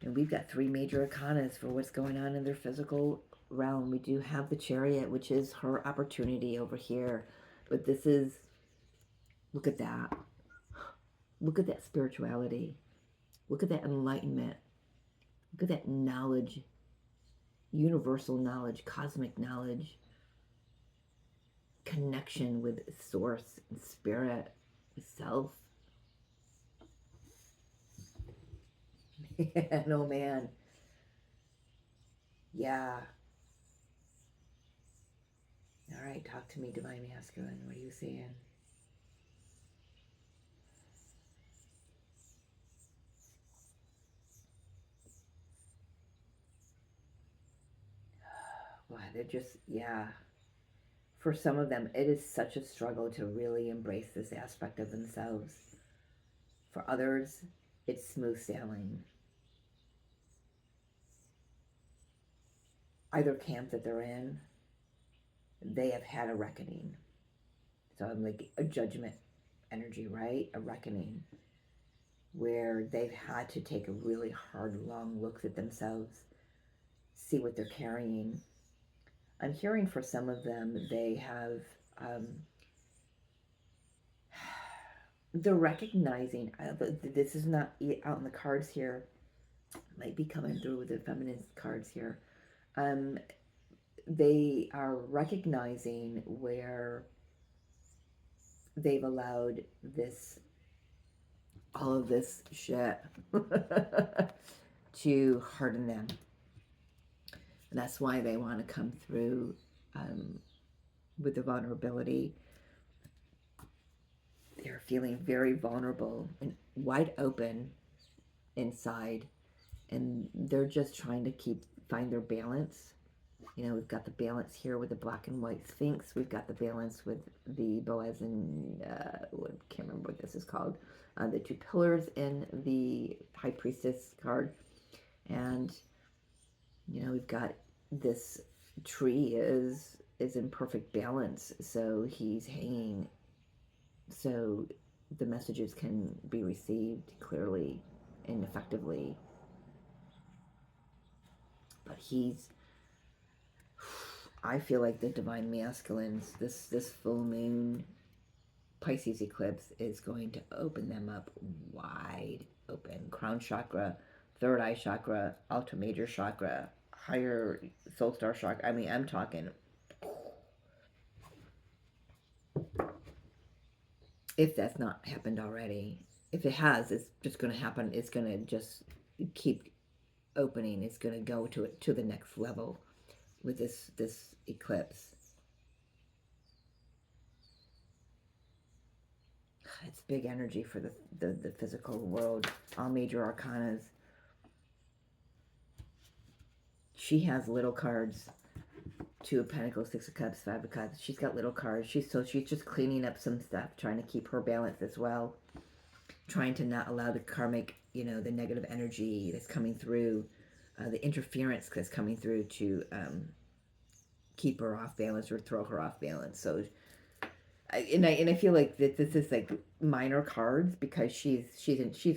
And we've got 3 major arcanas for what's going on in their physical realm. We do have the Chariot, which is her opportunity over here. But this is, look at that. Look at that spirituality. Look at that enlightenment. Look at that knowledge, universal knowledge, cosmic knowledge, connection with source and spirit, self. No, man. Yeah. All right, talk to me, Divine Masculine. What are you seeing? Well, they're just, yeah. For some of them, it is such a struggle to really embrace this aspect of themselves. For others, it's smooth sailing. Either camp that they're in, they have had a reckoning. So I'm like a judgment energy, right? A reckoning where they've had to take a really hard, long look at themselves, see what they're carrying. I'm hearing for some of them, they have, they're recognizing, this is not out in the cards here, might be coming through with the feminine cards here. They are recognizing where they've allowed all of this shit to harden them. And that's why they want to come through with the vulnerability. They're feeling very vulnerable and wide open inside. And they're just trying to find their balance. We've got the balance here with the black and white Sphinx. We've got the balance with the Boaz and, I can't remember what this is called. The 2 pillars in the High Priestess card. And, we've got this tree is in perfect balance. So he's hanging so the messages can be received clearly and effectively. But I feel like the Divine Masculines, this full moon Pisces eclipse is going to open them up wide open. Crown chakra, third eye chakra, ultra major chakra, higher soul star chakra. I mean, I'm talking. If that's not happened already. If it has, it's just going to happen. It's going to just keep opening. It's going to go to the next level with this eclipse. It's big energy for the physical world. All major arcanas. She has little cards. 2 of Pentacles, 6 of Cups, 5 of Cups. She's got little cards. She's just cleaning up some stuff, trying to keep her balance as well. Trying to not allow the karmic, the negative energy that's coming through, the interference that's coming through to keep her off balance or throw her off balance. So, I feel like that this is like minor cards because she's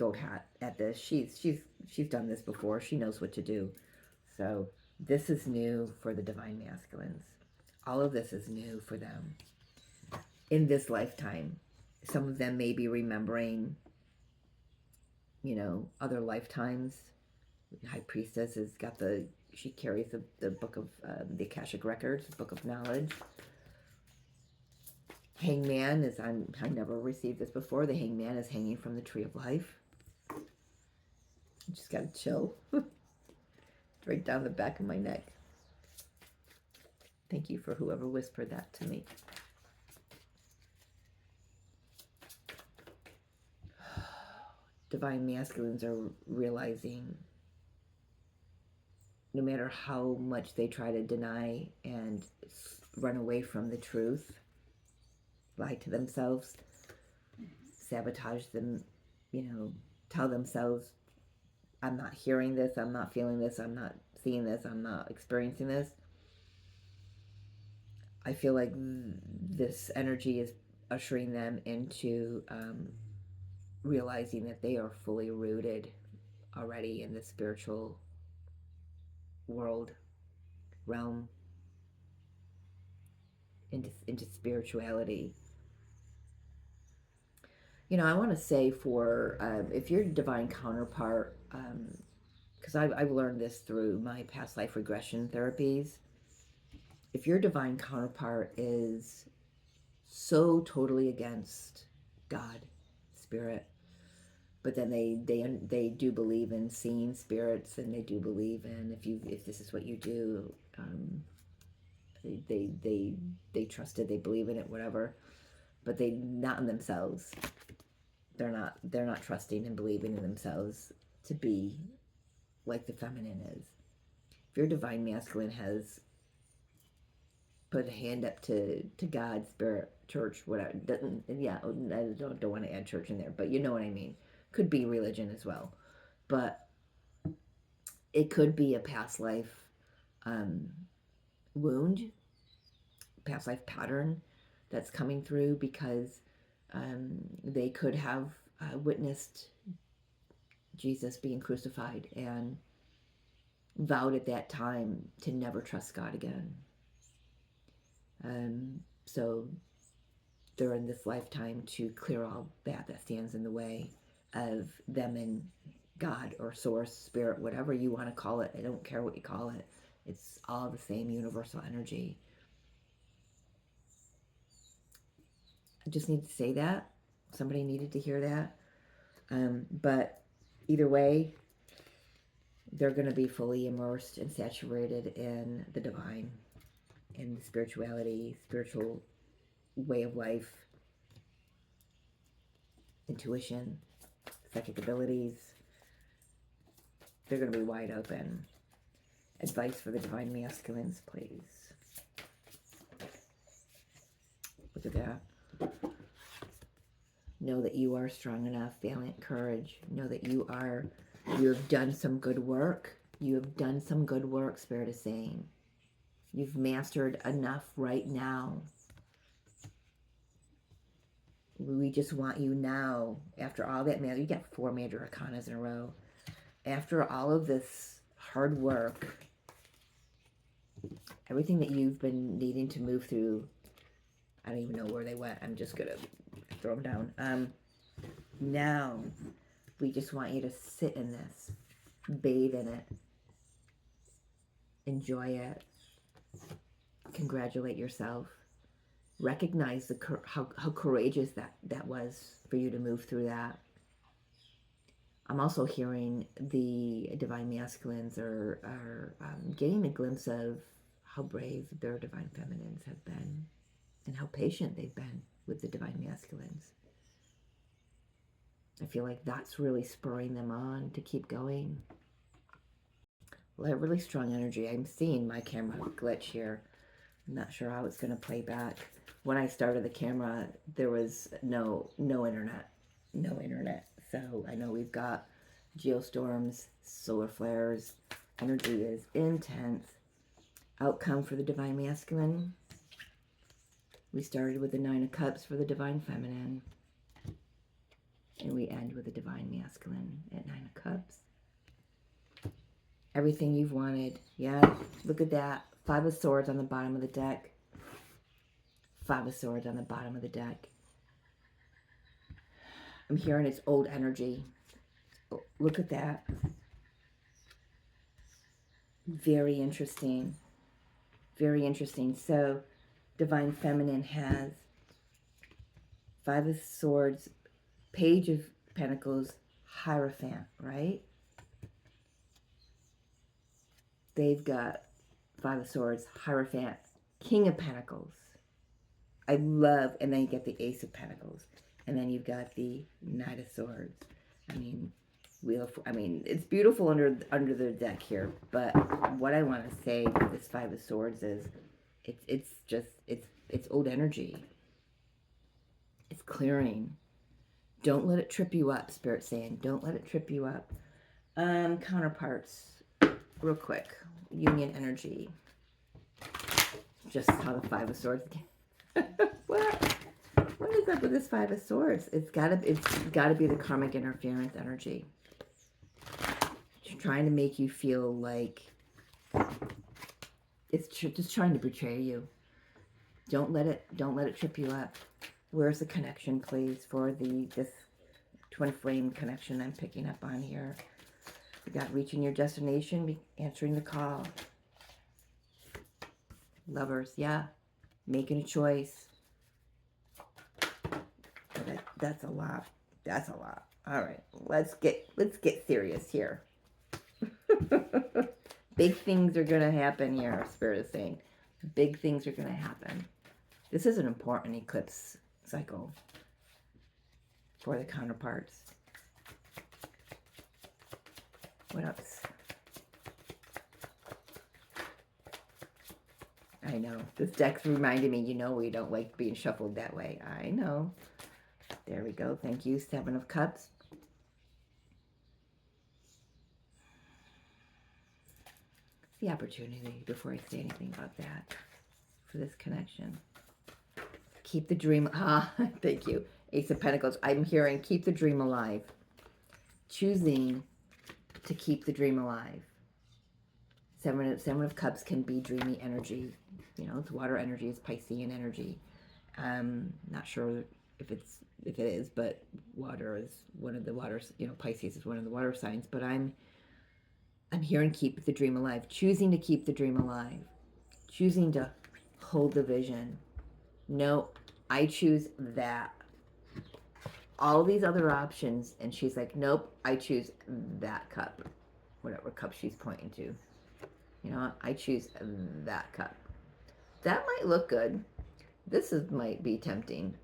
old hat at this. She's done this before. She knows what to do. So this is new for the Divine Masculines. All of this is new for them in this lifetime. Some of them may be remembering, other lifetimes. High Priestess has got she carries the book of the Akashic Records, the book of knowledge. Hangman is, I never received this before. The Hangman is hanging from the Tree of Life. You just gotta chill. right down the back of my neck. Thank you for whoever whispered that to me. Divine masculines are realizing no matter how much they try to deny and run away from the truth, lie to themselves, sabotage them, tell themselves, I'm not hearing this, I'm not feeling this, I'm not seeing this, I'm not experiencing this. I feel like this energy is ushering them into realizing that they are fully rooted already in the spiritual world, realm, into spirituality. I want to say for if your divine counterpart, because I've learned this through my past life regression therapies, if your divine counterpart is so totally against God, spirit, but then they do believe in seeing spirits, and they do believe in if this is what you do, they trust it, they believe in it, whatever, but they not in themselves. They're not trusting and believing in themselves to be like the feminine is. If your divine masculine has put a hand up to God, spirit, church, whatever, doesn't, yeah, I don't want to add church in there, but you know what I mean. Could be religion as well, but it could be a past life wound, past life pattern that's coming through, because they could have witnessed Jesus being crucified and vowed at that time to never trust God again. So they're in this lifetime to clear all that stands in the way of them and God or source, spirit, whatever you want to call it. I don't care what you call it. It's all the same universal energy. I just need to say that. Somebody needed to hear that. But either way, they're going to be fully immersed and saturated in the divine, in the spirituality, spiritual way of life, intuition, psychic abilities. They're going to be wide open. Advice for the divine masculines, please. Look at that. Know that you are strong enough, valiant courage. Know that you have done some good work. You have done some good work, Spirit is saying. You've mastered enough right now. We just want you now, after all that, you got 4 major arcanas in a row. After all of this hard work, everything that you've been needing to move through, I don't even know where they went. I'm just going to throw them down. Now, we just want you to sit in this, bathe in it, enjoy it, congratulate yourself, recognize how courageous that was for you to move through that. I'm also hearing the divine masculines are getting a glimpse of how brave their divine feminines have been and how patient they've been with the divine masculines. I feel like that's really spurring them on to keep going. Well, really strong energy. I'm seeing my camera glitch here. I'm not sure how it's going to play back. When I started the camera, there was no internet. No internet. So I know we've got geostorms, solar flares. Energy is intense. Outcome for the divine masculine. We started with the 9 of Cups for the divine feminine. And we end with the divine masculine at 9 of Cups. Everything you've wanted. Yeah, look at that. 5 of Swords on the bottom of the deck. 5 of Swords on the bottom of the deck. I'm hearing it's old energy. Oh, look at that. Very interesting. Very interesting. So, divine feminine has 5 of Swords, Page of Pentacles, Hierophant, right? they've got Five of Swords, Hierophant, King of Pentacles. I love, and then you get the Ace of Pentacles, and then you've got the Knight of Swords. I mean, it's beautiful under the deck here. But what I want to say with this Five of Swords is, it's old energy. It's clearing. Don't let it trip you up. Spirit's saying, don't let it trip you up. Counterparts, real quick. Union energy. Just how the Five of Swords. What is up with this Five of Swords? It's gotta be the karmic interference energy. It's trying to make you feel like it's just trying to betray you. Don't let it trip you up. Where's the connection, please, for this twin flame connection I'm picking up on here? We got reaching your destination, answering the call. Lovers, yeah, making a choice. That's a lot. That's a lot. All right, let's get serious here. Big things are gonna happen here. Spirit is saying, big things are gonna happen. This is an important eclipse cycle for the counterparts. What else? I know. This deck's reminding me, you know, we don't like being shuffled that way. I know. There we go. Thank you. Seven of Cups. The opportunity, before I say anything about that, for this connection. Keep the dream. Thank you. Ace of Pentacles. I'm hearing keep the dream alive. Choosing to keep the dream alive. Seven of Cups can be dreamy energy. You know, it's water energy. It's Piscean energy. Not sure if it is, but water is one of the waters. You know, Pisces is one of the water signs. But I'm hearing keep the dream alive. Choosing to keep the dream alive. Choosing to hold the vision. No, I choose that. All these other options, and she's like, nope, I choose that cup. Whatever cup she's pointing to. You know what? I choose that cup. That might look good. Might be tempting.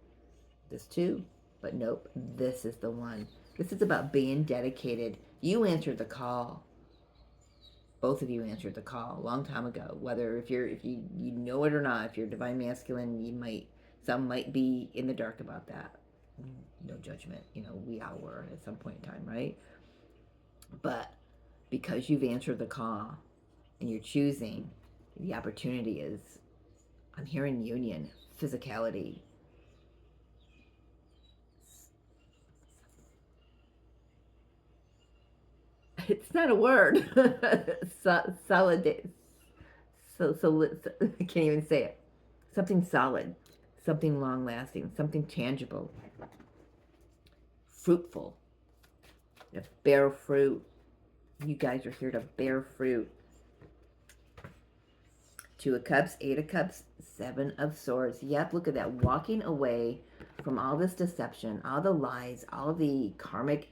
This too. But nope, this is the one. This is about being dedicated. You answered the call. Both of you answered the call a long time ago. Whether if you know it or not, if you're divine masculine, some might be in the dark about that. No judgment. You know, we all were at some point in time, right? But because you've answered the call and you're choosing, the opportunity is, I'm hearing union, physicality. It's not a word. Solid. So I can't even say it. Something solid, something long-lasting, something tangible, fruitful. To bear fruit. You guys are here to bear fruit. Two of Cups, Eight of Cups, Seven of Swords. Yep, look at that. Walking away from all this deception, all the lies, all the karmic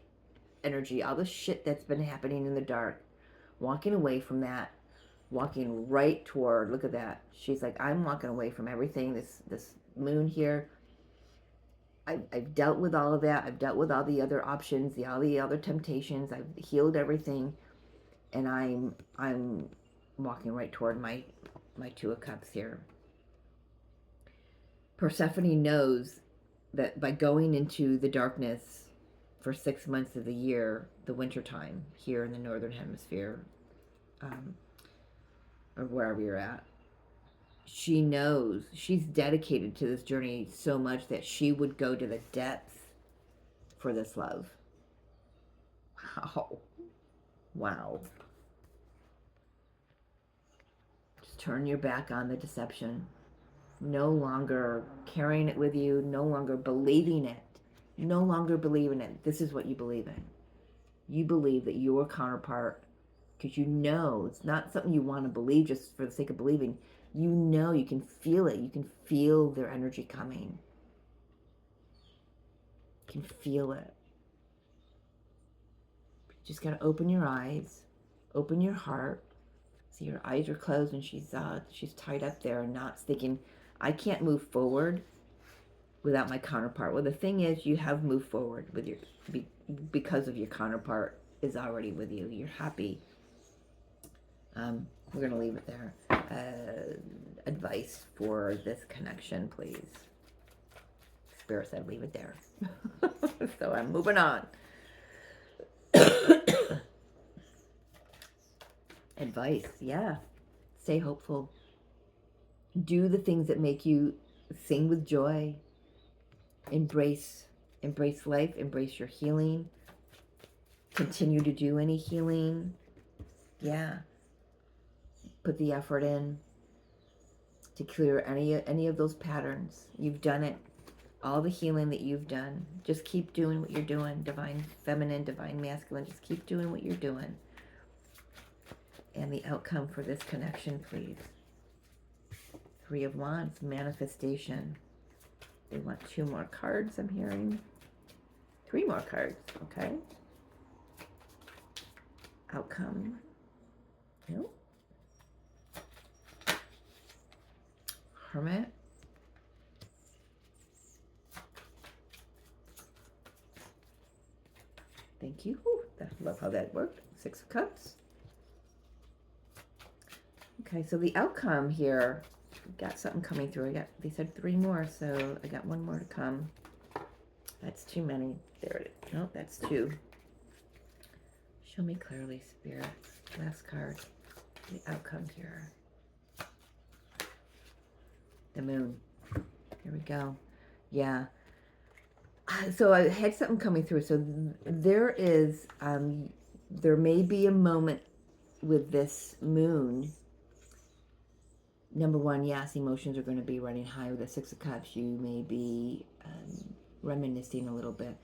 energy, all the shit that's been happening in the dark. Walking away from that. Walking right toward, look at that. She's like, I'm walking away from everything. This moon here. I've dealt with all of that. I've dealt with all the other options, all the other temptations. I've healed everything. And I'm walking right toward my Two of Cups here. Persephone knows that by going into the darkness for 6 months of the year, the winter time here in the northern hemisphere, or wherever you're at, she knows she's dedicated to this journey so much that she would go to the depths for this love. Wow. Just turn your back on the deception. No longer carrying it with you, no longer believing it. No longer believing it. This is what you believe in. You believe that your counterpart, because you know it's not something you want to believe just for the sake of believing. You know, you can feel it. You can feel their energy coming. You can feel it. You just got to open your eyes, open your heart, See, her eyes are closed and she's tied up there and knots, thinking, I can't move forward without my counterpart. Well, the thing is, you have moved forward with your because of your counterpart is already with you. You're happy. We're going to leave it there. Advice for this connection, please. Spirit said leave it there. So I'm moving on. Advice, yeah. Stay hopeful. Do the things that make you sing with joy. Embrace life. Embrace your healing. Continue to do any healing. Yeah. Put the effort in to clear any of those patterns. You've done it. All the healing that you've done. Just keep doing what you're doing. Divine feminine, divine masculine. Just keep doing what you're doing. And the outcome for this connection, please. 3 of Wands, manifestation. They want 2 more cards, I'm hearing. 3 more cards, okay. Outcome. Nope. Hermit. Thank you. I love how that worked. 6 of Cups. Okay, so the outcome here, got something coming through. They said 3 more, so I got 1 more to come. That's too many. There it is. Nope, that's 2. Show me clearly, Spirit. Last card. The outcome here. The Moon. Here we go. Yeah. So I had something coming through. So there is, there may be a moment with this Moon. Number 1, yes, emotions are going to be running high with the 6 of Cups. You may be reminiscing a little bit.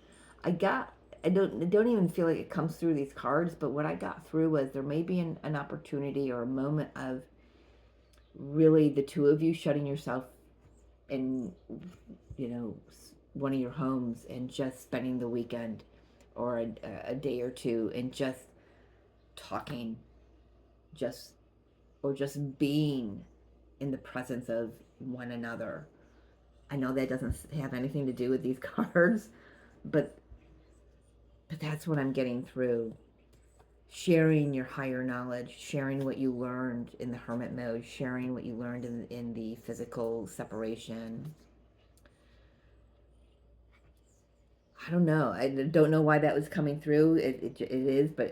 I don't even feel like it comes through these cards, but what I got through was there may be an opportunity or a moment of really the 2 of you shutting yourself in, one of your homes and just spending the weekend or a day or 2 and just talking, just being in the presence of one another. I know that doesn't have anything to do with these cards, but that's what I'm getting through. Sharing your higher knowledge, sharing what you learned in the hermit mode, sharing what you learned in the physical separation. I don't know. I don't know why that was coming through. It is, but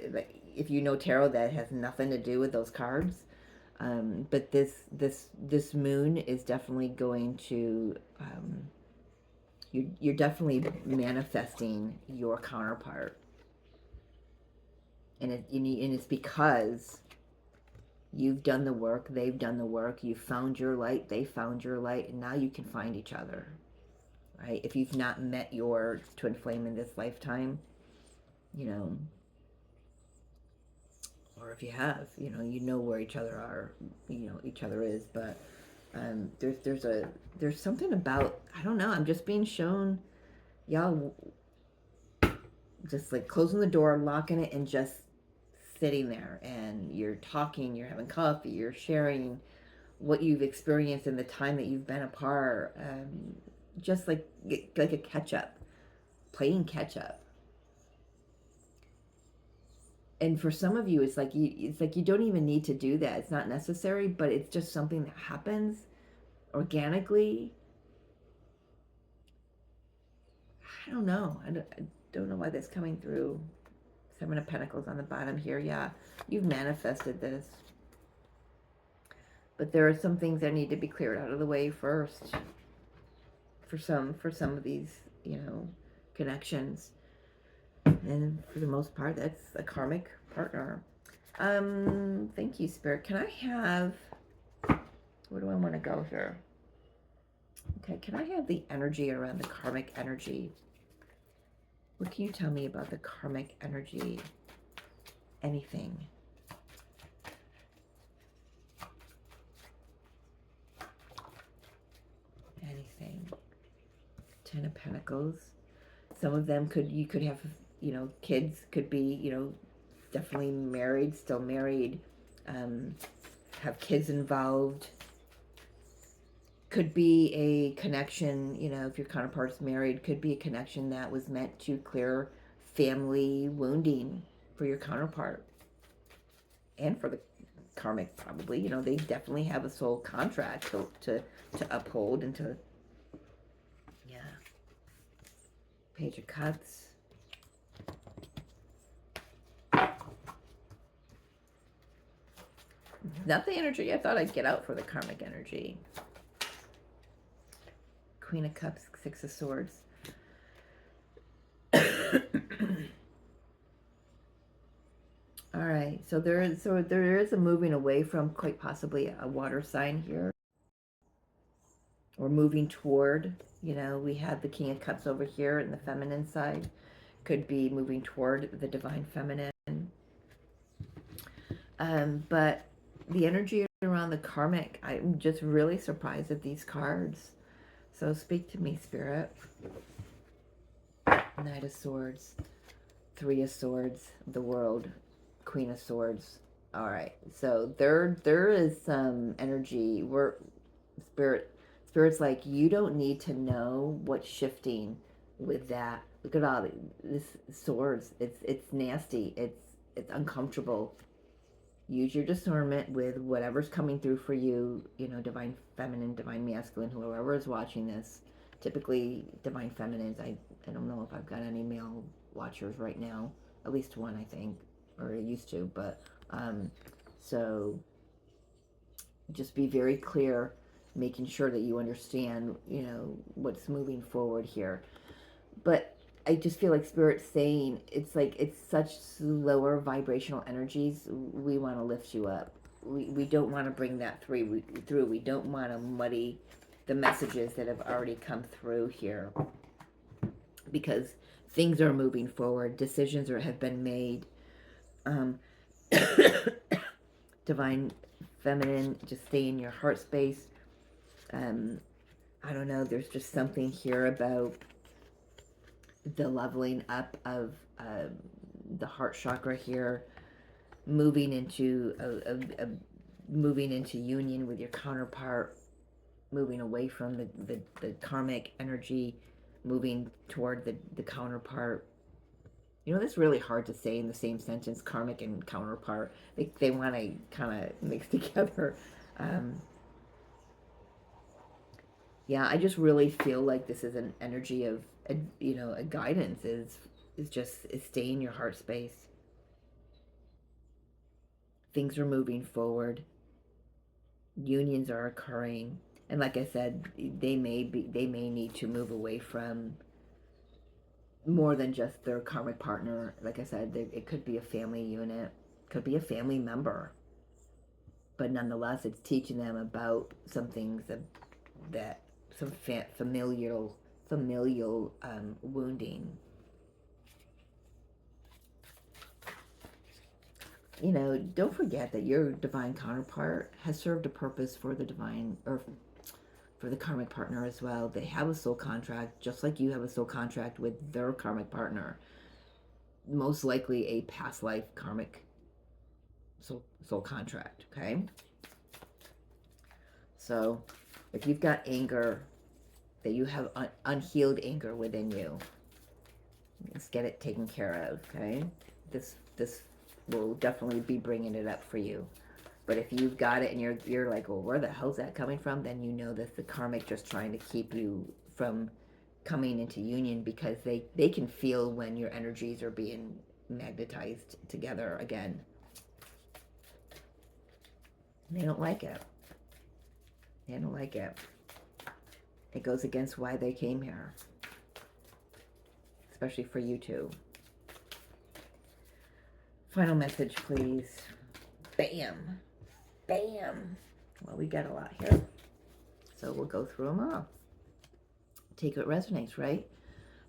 if you know tarot, that has nothing to do with those cards. But this Moon is definitely going to, you're definitely manifesting your counterpart. And it's because you've done the work, they've done the work, you found your light, they found your light, and now you can find each other, right? If you've not met your twin flame in this lifetime, or if you have, you know where each other are, each other is, but there's something about, I don't know, I'm just being shown, y'all just like closing the door, locking it, and just sitting there, and you're talking, you're having coffee, you're sharing what you've experienced in the time that you've been apart, just like a catch up, playing catch up. And for some of you, it's like you don't even need to do that. It's not necessary, but it's just something that happens organically. I don't know. I don't know why that's coming through. 7 of Pentacles on the bottom here. Yeah, you've manifested this. But there are some things that need to be cleared out of the way first. For some of these, connections. And for the most part, that's a karmic partner. Thank you, Spirit. Can I have, where do I want to go here? Okay, can I have the energy around the karmic energy? What can you tell me about the karmic energy? Anything. Anything. 10 of Pentacles. Some of them you could have, kids, could be, definitely married, still married. have kids involved. Could be a connection, you know, if your counterpart's married, could be a connection that was meant to clear family wounding for your counterpart and for the karmic, probably. You know, they definitely have a soul contract to uphold and to, yeah. Page of Cups. Not the energy I thought I'd get out for the karmic energy. Queen of Cups, Six of Swords. All right, so there is a moving away from quite possibly a water sign here, or moving toward. You know, we have the King of Cups over here in the feminine side. Could be moving toward the divine feminine. But the energy around the karmic, I'm just really surprised at these cards. So speak to me, Spirit. Knight of Swords, Three of Swords, the World, Queen of Swords. All right, so there is some energy where spirit's like, you don't need to know what's shifting with that. Look at all this swords. It's nasty. It's uncomfortable. Use your discernment with whatever's coming through for you. You know, divine feminine, divine masculine, whoever is watching this. Typically, divine feminines. I don't know if I've got any male watchers right now. At least one, I think, or I used to. But so just be very clear, making sure that you understand, you know, what's moving forward here. But I just feel like Spirit's saying it's like it's such lower vibrational energies. We want to lift you up. We don't want to bring that through. We don't want to muddy the messages that have already come through here, because things are moving forward. Decisions have been made. Divine feminine, just stay in your heart space. I don't know. There's just something here about the leveling up of the heart chakra here, moving into moving into union with your counterpart, moving away from the karmic energy, moving toward the counterpart. You know, that's really hard to say in the same sentence, karmic and counterpart. They want to kind of mix together. Yeah, I just really feel like this is an energy of, you know, a guidance is stay in your heart space. Things are moving forward. Unions are occurring, and like I said, they may need to move away from more than just their karmic partner. Like I said, it could be a family unit, could be a family member, but nonetheless, it's teaching them about some things that some familial wounding. You know, don't forget that your divine counterpart has served a purpose for the divine, or for the karmic partner as well. They have a soul contract, just like you have a soul contract with their karmic partner. Most likely a past life karmic soul contract, okay? So if you've got anger, that you have unhealed anger within you, let's get it taken care of, okay? This will definitely be bringing it up for you. But if you've got it and you're like, well, where the hell's that coming from? Then you know that's the karmic just trying to keep you from coming into union, because they can feel when your energies are being magnetized together again. They don't like it. They don't like it. It goes against why they came here. Especially for you two. Final message, please. Bam. Bam. Well, we got a lot here. So we'll go through them all. Take what resonates, right?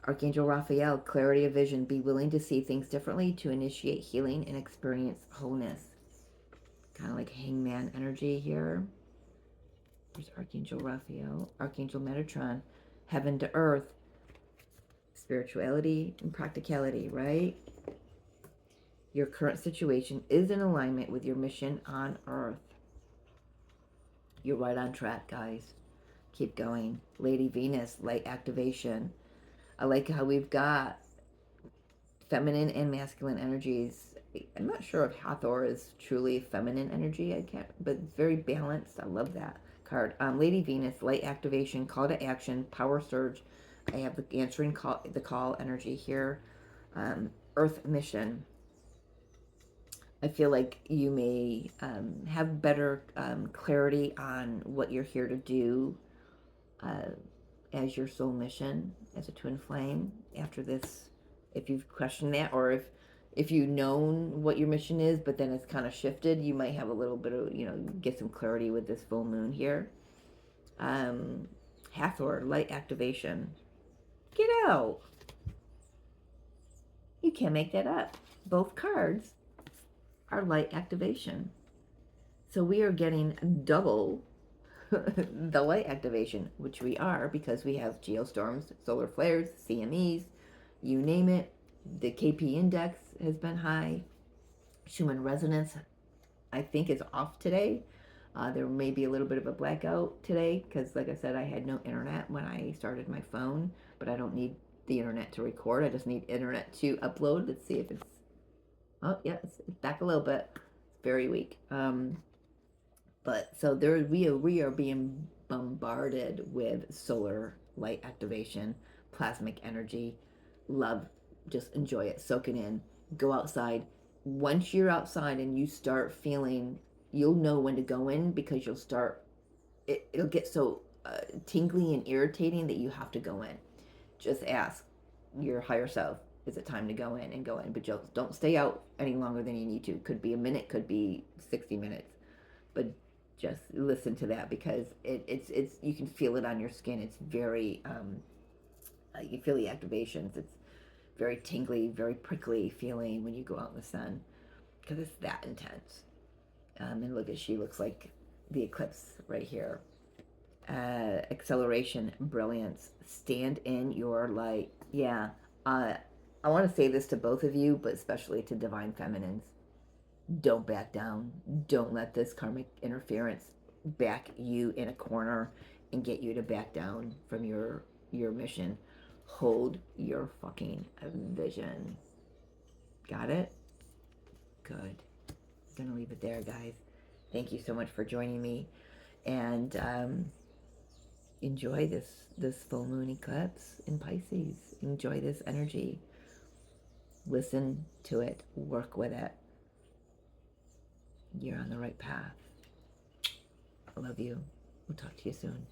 Archangel Raphael, clarity of vision. Be willing to see things differently to initiate healing and experience wholeness. Kind of like hangman energy here. There's Archangel Raphael. Archangel Metatron. Heaven to earth. Spirituality and practicality, right? Your current situation is in alignment with your mission on earth. You're right on track, guys. Keep going. Lady Venus, light activation. I like how we've got feminine and masculine energies. I'm not sure if Hathor is truly feminine energy. I can't, but it's very balanced. I love that card. Lady Venus, light activation, call to action, power surge. I have the answering call, the call energy here. Earth mission. I feel like you may have better clarity on what you're here to do uh, as your soul mission as a twin flame after this. If you've questioned that, or if you've known what your mission is, but then it's kind of shifted, you might have a little bit of, get some clarity with this full moon here. Hathor, light activation. Get out. You can't make that up. Both cards are light activation. So we are getting double the light activation, which we are because we have geostorms, solar flares, CMEs, you name it. The KP index has been high. Schumann resonance, I think, is off today. There may be a little bit of a blackout today because, like I said, I had no internet when I started my phone, but I don't need the internet to record. I just need internet to upload. Let's see if it's. Oh, yeah, it's back a little bit. It's very weak. But so there we are being bombarded with solar light activation, plasmic energy. Love, just enjoy it, soak it in. Go outside. Once you're outside and you start feeling, you'll know when to go in because you'll start. It'll get so tingly and irritating that you have to go in. Just ask your higher self, is it time to go in, and go in. But just don't stay out any longer than you need to. Could be a minute, could be 60 minutes, but just listen to that because it's you can feel it on your skin. It's very you feel the activations. It's very tingly, very prickly feeling when you go out in the sun because it's that intense. And look at, she looks like the eclipse right here. Acceleration, brilliance, stand in your light. Yeah, I want to say this to both of you, but especially to divine feminines. Don't back down. Don't let this karmic interference back you in a corner and get you to back down from your mission. Hold your fucking vision. Got it? Good. I'm gonna leave it there, guys. Thank you so much for joining me, and enjoy this full moon eclipse in Pisces. Enjoy this energy. Listen to it. Work with it. You're on the right path. I love you. We'll talk to you soon.